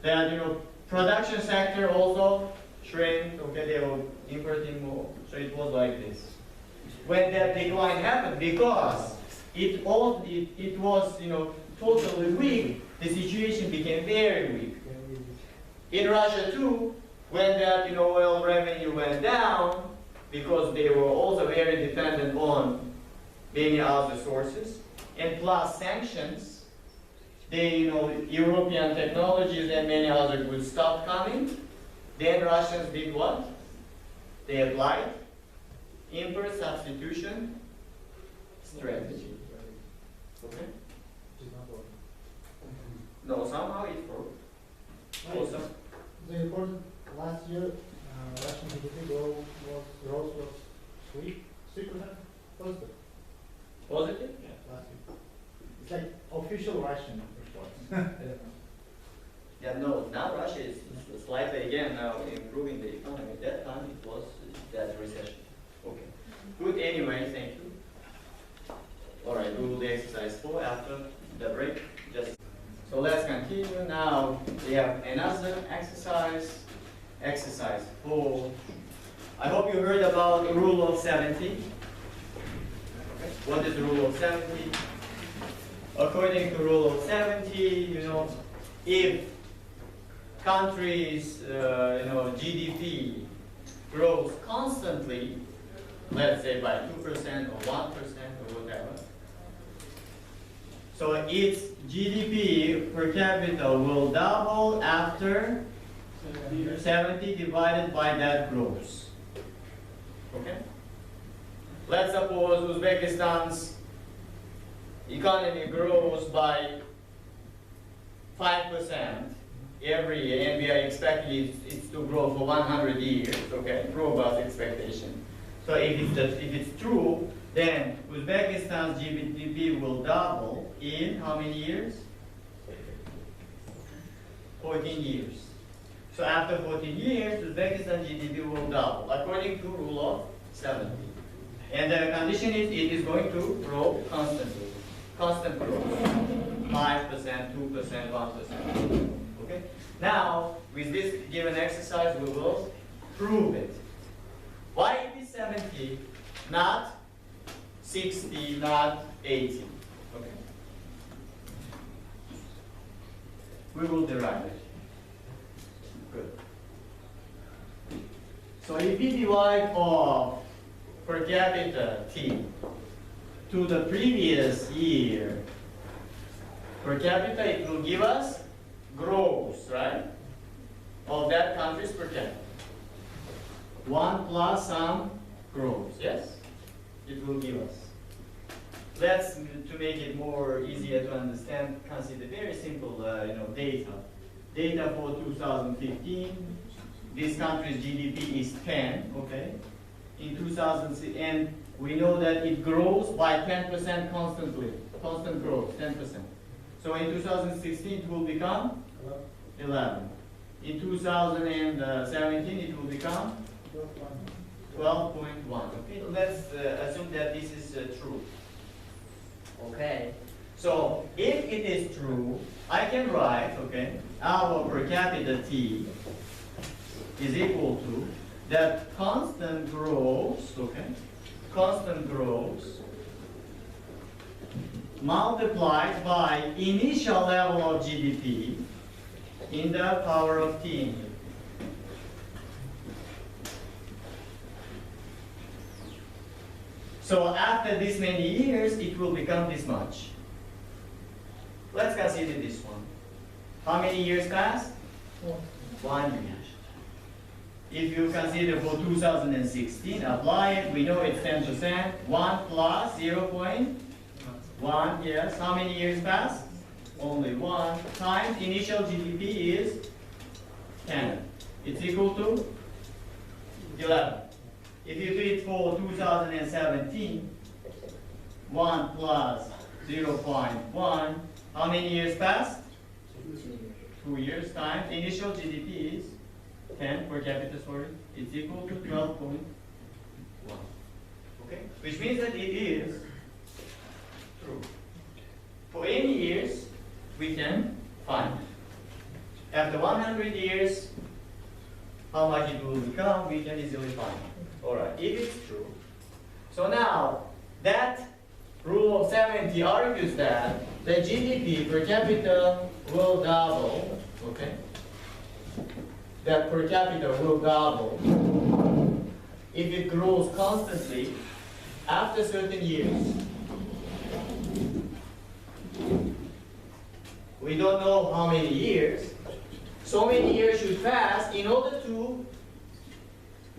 Then, production sector also shrinked, okay, they were importing more. So it was like this. When that decline happened, because it was, totally weak, the situation became very weak. In Russia too, when that, oil revenue went down, because they were also very dependent on many other sources, and plus sanctions, European technologies and many other goods stopped coming. Then Russians did what? They applied import substitution strategy. Okay? No, somehow it worked. Also, The report last year, Russian GDP growth was 3% positive. positive? Yeah, last year. It's like official Russian report. I don't know. Yeah, no, now Russia is slightly again now improving the economy. At that time it was that recession. Okay. Good, anyway, thank you. Alright, we will do exercise 4 after the break. So let's continue. Now we have another exercise. Exercise 4. I hope you heard about the rule of 70. What is the rule of 70? according to rule of 70, you know, if countries, GDP grows constantly, let's say by 2% or 1% or whatever, so its GDP per capita will double after 70 divided by that growth. Okay? Let's suppose Uzbekistan's economy grows by 5% every year, and we are expecting it to grow for 100 years, okay? Robust expectation. So if it's true, then Uzbekistan's GDP will double in how many years? 14 years. So after 14 years, Uzbekistan's GDP will double, according to rule of 70. And the condition is it is going to grow constantly. Constant growth. 5%, 2%, 1%. Okay? Now, with this given exercise, we will prove it. Why it is 70, not 60, not 80? Okay? We will derive it. Good. So if we divide off per capita T to the previous year per capita, it will give us growth, right? Of that country's per capita. 1 plus some growth, yes? It will give us. Let's, to make it more easier to understand, consider very simple, data. Data for 2015, this country's GDP is 10, okay? In 2006, and we know that it grows by 10% constantly, constant growth, 10%. So in 2016, it will become 11. In 2017, it will become 12.1. Okay, let's assume that this is true. Okay, so if it is true, I can write, okay, our per capita T is equal to that constant growth, okay, constant growth multiplied by initial level of GDP in the power of T. So after this many years, it will become this much. Let's consider this one. How many years passed? 1 year. If you consider for 2016, apply it, we know it's 10%. 1 plus 0.1, yes. How many years passed? Only 1 times initial GDP is 10. It's equal to 11. If you do it for 2017, 1 plus 0.1, how many years passed? 2 years times initial GDP is 10 per capita, sorry. It's equal to 12.1. Okay? Which means that it is true. For any years, we can find. After 100 years, how much it will become, we can easily find. Alright, if it's true. So now, that rule of 70 argues that the GDP per capita will double, okay? That per capita will double if it grows constantly after certain years. We don't know how many years. So many years should pass in order to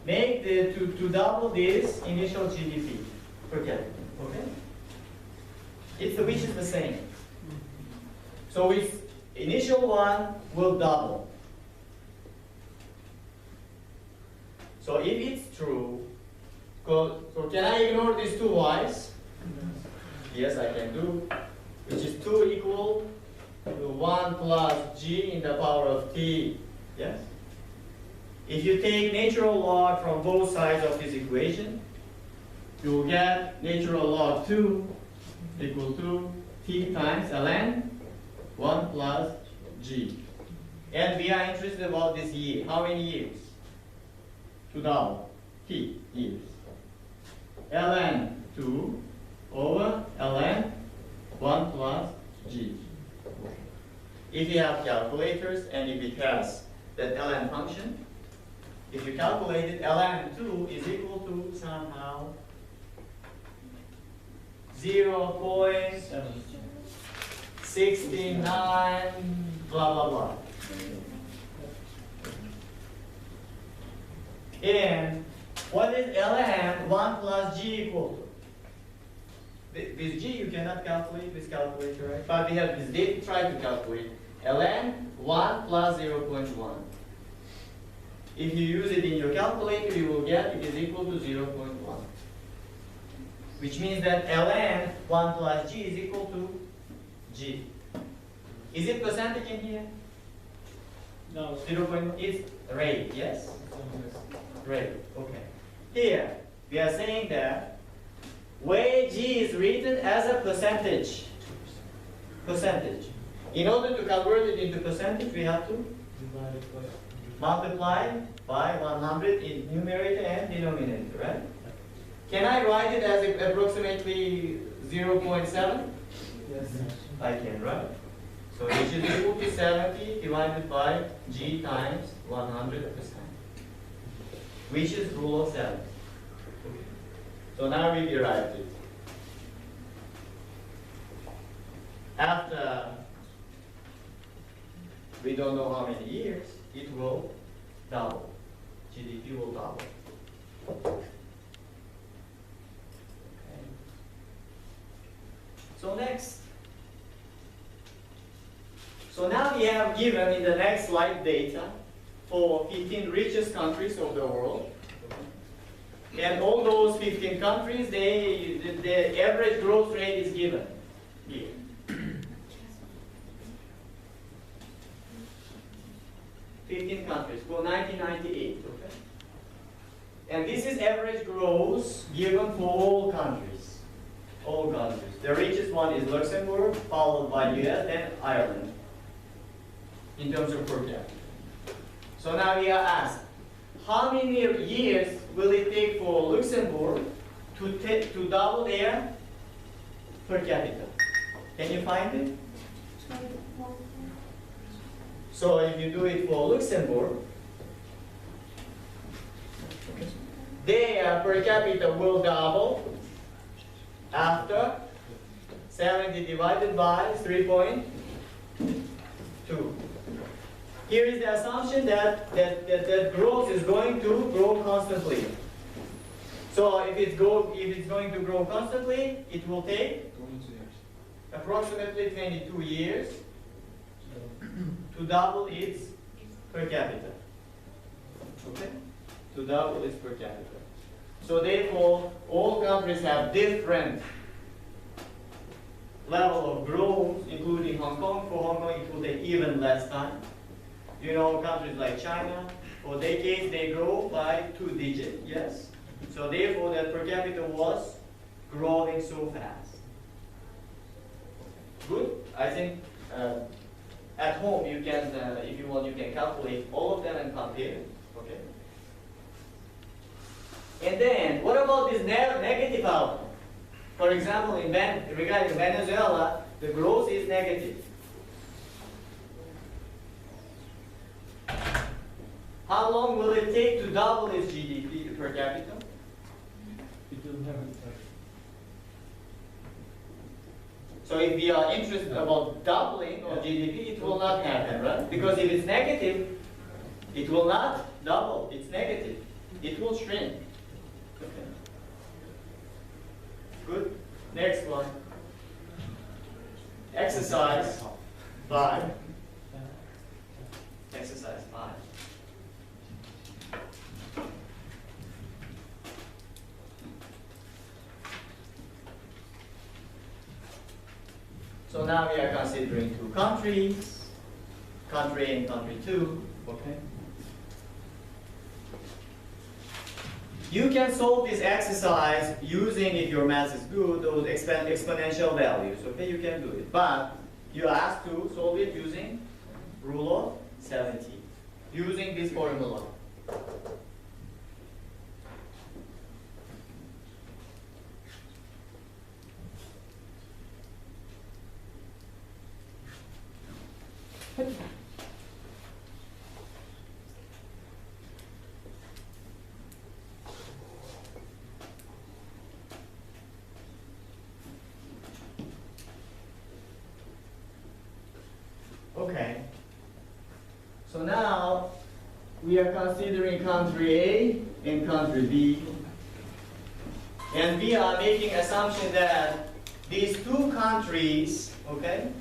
make to double this initial GDP per capita. Okay? Which is the same. So its initial one will double. So if it's true, so can I ignore these two y's? Yes, I can do. Which is 2 equal to 1 plus g in the power of t. Yes? If you take natural log from both sides of this equation, you will get natural log 2 equal to t times ln 1 plus g. And we are interested about this year. How many years? To double. T years. ln 2 over ln 1 plus if you have calculators and if it has that ln function, if you calculate it, ln2 is equal to somehow 0.69 blah blah blah. And what is ln 1 plus g equal to? This g you cannot calculate with calculator, right? But we have this data, try to calculate ln 1 plus 0.1. If you use it in your calculator, you will get it is equal to 0.1. Which means that ln 1 plus g is equal to g. Is it percentage in here? No. 0. It's rate, yes? Rate, okay. Here, we are saying that where g is written as a percentage. Percentage. In order to convert it into percentage, we have to multiply by 100 in numerator and denominator, right? Can I write it as approximately 0.7? Yes. I can, right? So which is equal to 70 divided by g times 100%. Which is rule of 7. Okay. So now we derived it. After we don't know how many years, it will double. GDP will double. Okay. So next. So now we have given in the next slide data for 15 richest countries of the world. And all those 15 countries, the average growth rate is given here. 15 countries for 1998, okay? And this is average growth given for all countries. All countries. The richest one is Luxembourg, followed by US, then Ireland, in terms of per capita. So now we are asked, how many years will it take for Luxembourg to double their per capita? Can you find it? So if you do it for Luxembourg, their per capita will double after 70 divided by 3.2. Here is the assumption that growth is going to grow constantly. So if it's going to grow constantly, it will take approximately 22 years to double its per capita. Okay? To double its per capita. So therefore, all countries have different level of growth, including Hong Kong. For Hong Kong, it will take even less time. You know, countries like China, for decades they grow by 2 digits, yes? So therefore, that per capita was growing so fast. Good? I think at home you can, if you want, you can calculate all of them and compare it, okay? And then, what about this negative outcome? For example, regarding Venezuela, the growth is negative. How long will it take to double its GDP per capita? It will happen. So if we are interested about doubling of GDP, it will not happen, right? Because if it's negative, it will not double. It's negative. It will shrink. Okay. Good. Next one. Exercise 5. Exercise 5. So now we are considering 2 countries, country A and country 2, okay? You can solve this exercise using, if your math is good, those exponential values, okay? You can do it. But you are asked to solve it using rule of 70, using this formula. Okay. So now we are considering country A and country B. And we are making assumption that these two countries, okay,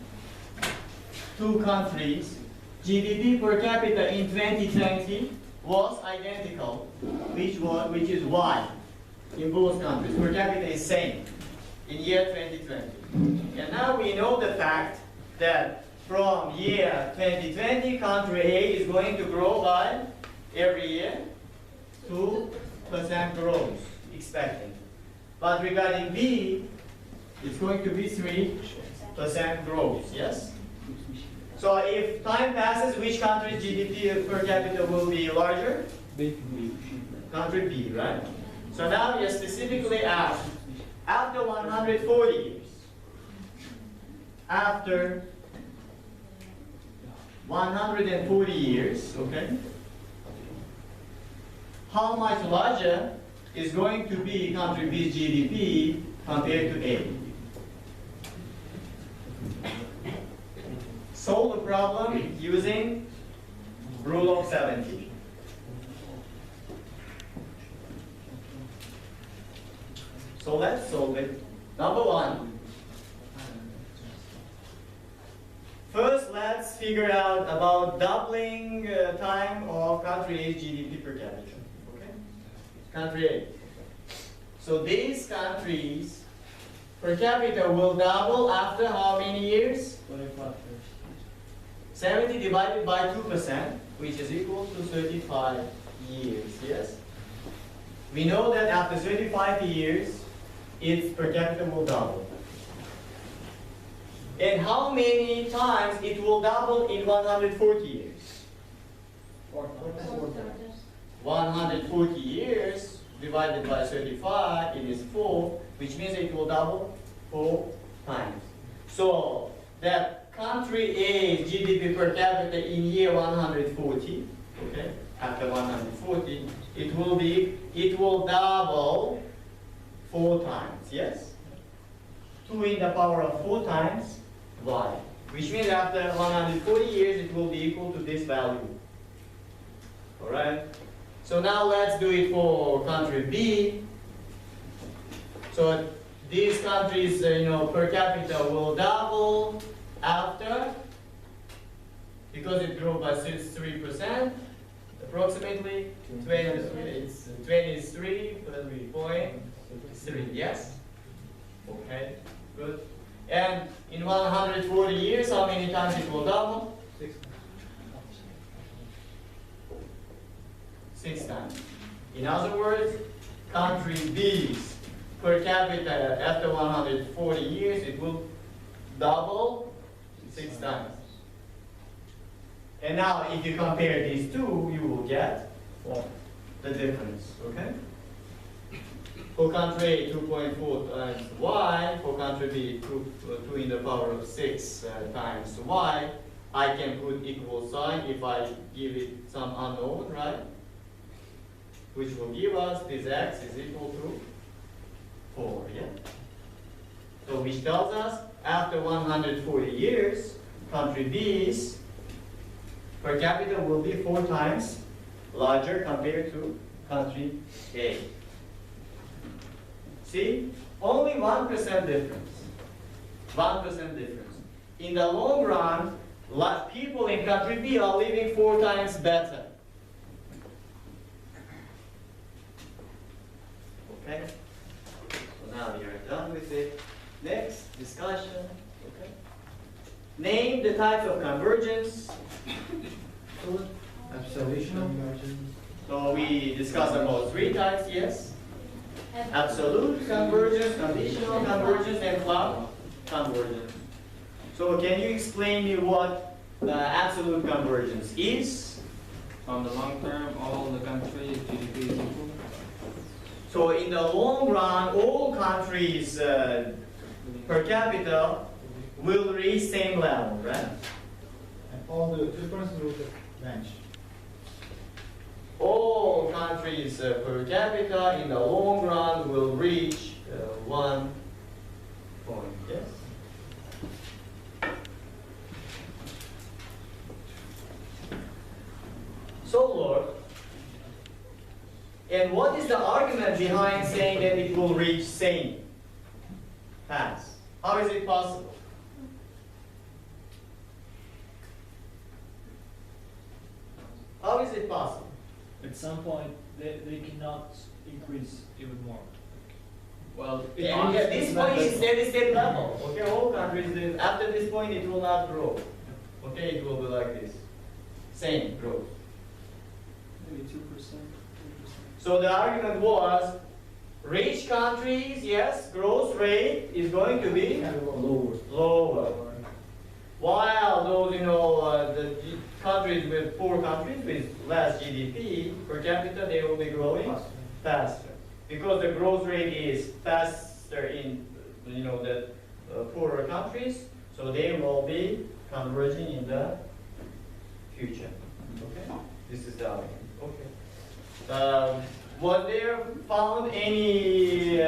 two countries, GDP per capita in 2020 was identical, which is Y in both countries. Per capita is same in year 2020. And now we know the fact that from year 2020, country A is going to grow by every year 2% growth expected. But regarding B, it's going to be 3% growth, yes? So if time passes, which country's GDP per capita will be larger? Country B, right? So now we are specifically asked, after 140 years, after 140 years, okay, how much larger is going to be country B's GDP compared to A? Solve the problem using rule of 70. So let's solve it. Number one. First, let's figure out about doubling time of country A's GDP per capita. Okay? Country A. So these countries per capita will double after how many years? 25 years. 70 divided by 2%, which is equal to 35 years, yes? We know that after 35 years, its per capita will double. And how many times it will double in 140 years? 140 years divided by 35, it is 4, which means it will double 4 times. So that country A's GDP per capita in year 140, okay, after 140, it will double 4 times, yes? 2 in the power of 4 times Y, which means after 140 years it will be equal to this value. Alright? So now let's do it for country B. So these countries, per capita will double after, because it grew by 3%, approximately 23.3, yes? Okay, good. And in 140 years, how many times it will double? 6 times. In other words, country B's per capita after 140 years, it will double 6 times. And now, if you compare these two, you will get the difference, okay? For country A, 2.4 times Y. For country B, 2 in the power of 6 times Y. I can put equal sign if I give it some unknown, right? Which will give us this x is equal to 4, yeah? So which tells us after 140 years, country B's per capita will be 4 times larger compared to country A. See, only 1% difference. 1% difference. In the long run, people in country B are living 4 times better. Okay? So now we are done with it. Next, discussion. Okay? Name the types of convergence. Absolute convergence. So we discussed about 3 types, yes? Absolute convergence, conditional convergence, and cloud convergence. So can you explain me what absolute convergence is? On the long term, all the countries GDP is equal. So in the long run, all countries per capita will reach same level, right? all the differences with the bench. All countries per capita in the long run will reach 1 point. Yes. So, Lord, and what is the argument behind saying that it will reach same paths? How is it possible? How is it possible? At some point, they cannot increase even more. Well, at this point it's steady state level. Okay, all countries, after this point it will not grow. Okay, it will be like this. Same growth. Maybe 2%, 3%. So the argument was, rich countries, yes, growth rate is going to be lower. While those, the countries with poor countries with less GDP per capita, they will be growing faster. Because the growth rate is faster in, the poorer countries, so they will be converging in the future. Okay, this is the argument. Okay. Was there found any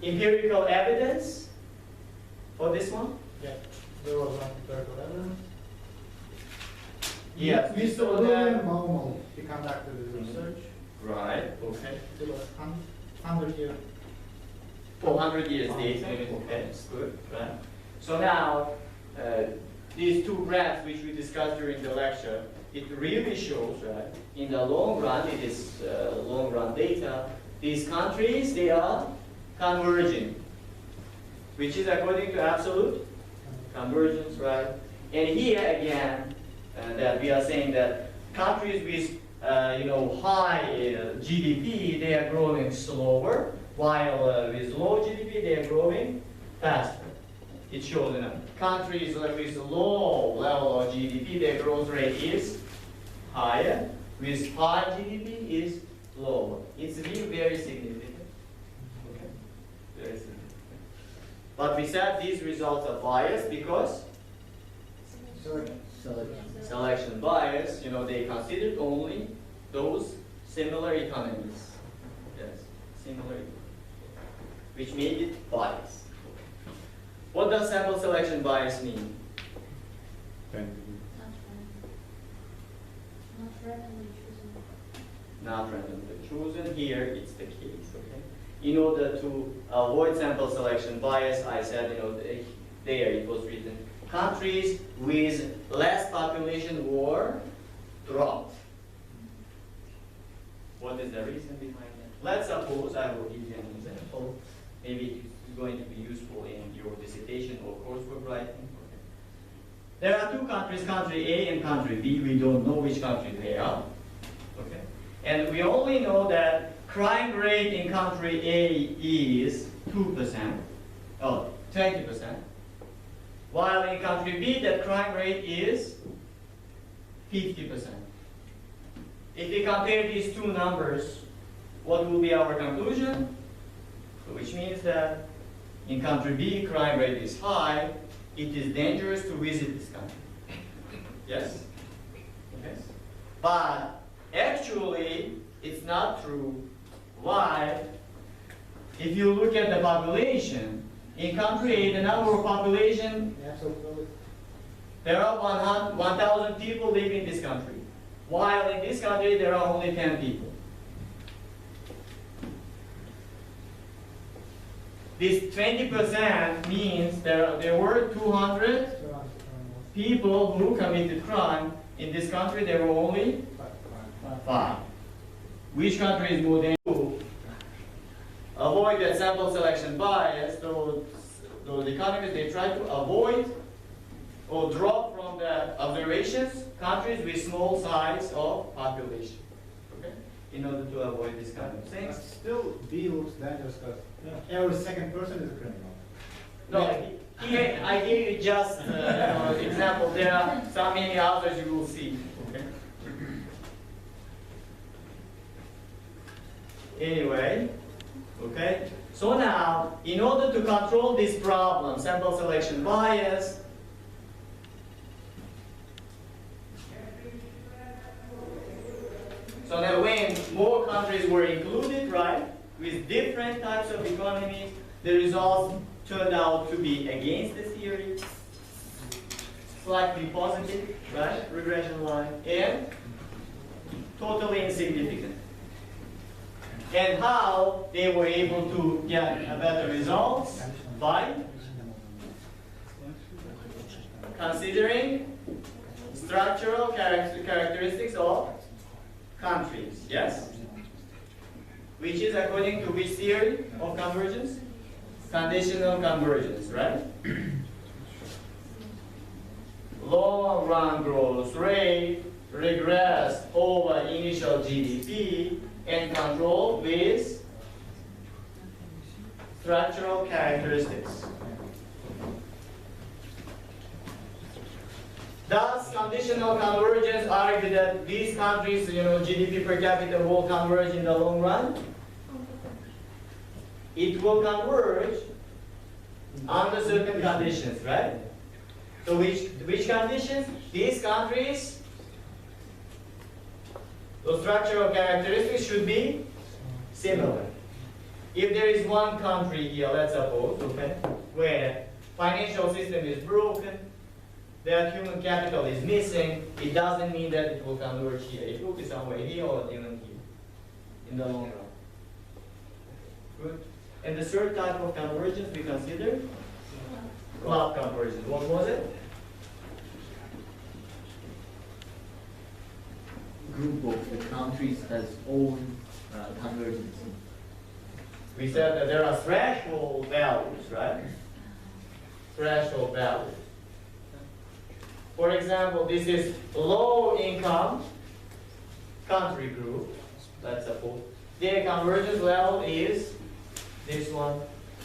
empirical evidence for this one? Yeah, there was one empirical evidence. Yes, we saw William that. Baumol, he conducted his research. Right, okay. It was 100 years. 400 years data. Okay, that's good, right? So now, these two graphs which we discussed during the lecture, it really shows, right, in the long run, it is long run data, these countries, they are converging, which is according to absolute convergence, right? And here again, that we are saying that countries with high GDP, they are growing slower, while with low GDP, they are growing faster. It shows countries with low level of GDP, their growth rate is higher. With high GDP is lower. It's really very significant. Okay, very significant. But we said these results are biased because selection bias. They considered only those similar economies. Yes, similar economies, which made it biased. What does sample selection bias mean? Not randomly chosen. Here it's the case. Okay. In order to avoid sample selection bias, I said there it was written countries with less population were dropped. What is the reason behind that? Let's suppose I will give you an example. Maybe it's going to be useful in your dissertation or coursework writing. Okay. There are two countries, country A and country B. We don't know which country they are. Okay. And we only know that crime rate in country A is 2%, 20%. While in country B, the crime rate is 50%. If we compare these two numbers, what will be our conclusion? Which means that in country B, crime rate is high. It is dangerous to visit this country. Yes? Okay. But actually, it's not true. Why? If you look at the population, in country A, the number of population, Absolutely. there are 1,000 people living in this country. While in this country, there are only 10 people. This 20% means there were 200 people who committed crime. In this country, there were only 5. Which country is more dangerous? To avoid that sample selection bias, those economists, they try to avoid or drop from the observations countries with small size of population. Okay? In order to avoid this kind of But things. still, B looks dangerous because every second person is a criminal. No, here I gave you just example. There are so many others you will see. Okay. Anyway, okay. So now, in order to control this problem, sample selection bias, So now when more countries were included, right, with different types of economies, the results turned out to be against the theory, slightly positive, right, regression line, and totally insignificant. And how they were able to get a better results? By considering structural characteristics of countries, yes? Which is according to which theory of convergence? Conditional convergence, right? Long run growth rate regress over initial GDP and control with structural characteristics. Thus, conditional convergence argue that these countries, GDP per capita will converge in the long run. It will converge under certain conditions, right? So which conditions? These countries, the structural characteristics should be similar. If there is one country here, let's suppose, okay, where financial system is broken, that human capital is missing, it doesn't mean that it will converge here. It will be somewhere here or even here in the long run. Good. And the third type of convergence we consider club convergence. What was it? Group of the countries has own convergence. We said that there are threshold values, right? Threshold values. For example, this is low income country group, let's suppose. Their convergence level is this one.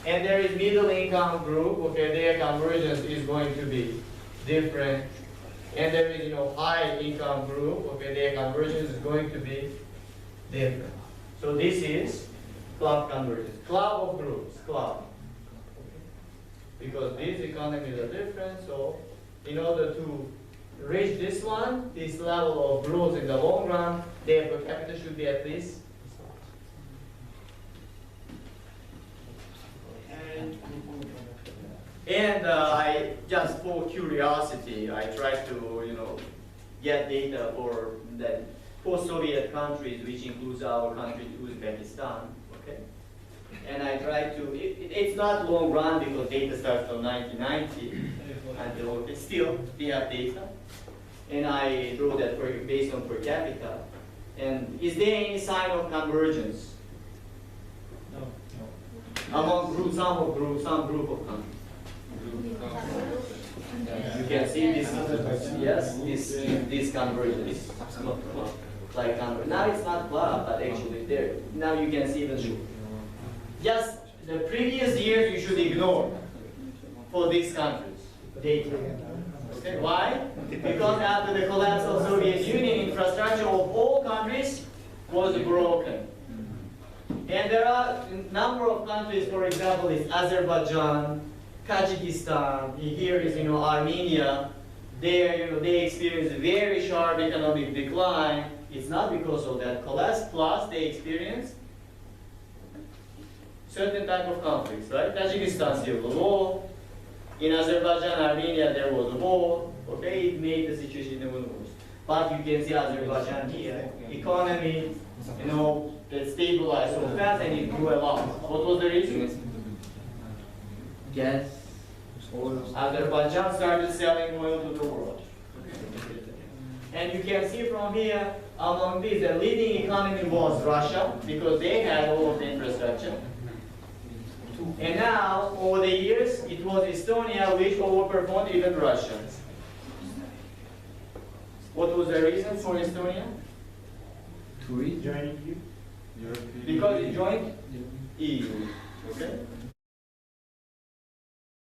And there is middle income group, okay, their convergence is going to be different. And there is, high income group, okay, their convergence is going to be different. So this is club convergence. Club of groups, club. Because these economies are different, so in order to reach this one, this level of growth in the long run, their per capita should be at least. And I just for curiosity, I tried to get data for the post-Soviet countries, which includes our country, Uzbekistan. Okay, and I tried to. It's not long run because data starts from 1990 until still we have data, and I drew that based on per capita. And is there any sign of convergence? No. Among groups, some group of countries. You can see this, yes, this convergence. Like now it's not club, but actually there. Now you can see the just the previous years you should ignore for these countries. Data. Okay, why? Because after the collapse of Soviet Union, infrastructure of all countries was broken. And there are a number of countries, for example, is Azerbaijan, Tajikistan, here is Armenia. They experience a very sharp economic decline. It's not because of that collapse, plus they experience certain type of conflicts, right? Tajikistan civil war. In Azerbaijan, Armenia, there was a war. Okay, it made the situation even worse. But you can see Azerbaijan here, economy, that stabilized so fast and it grew a lot. What was the reason? Gas. Azerbaijan started selling oil to the world. And you can see from here, among these, the leading economy was Russia, because they had all of the infrastructure. And now, over the years, it was Estonia which overperformed even Russia. What was the reason for Estonia? Tourism. Joining you. Because it joined EU. Okay?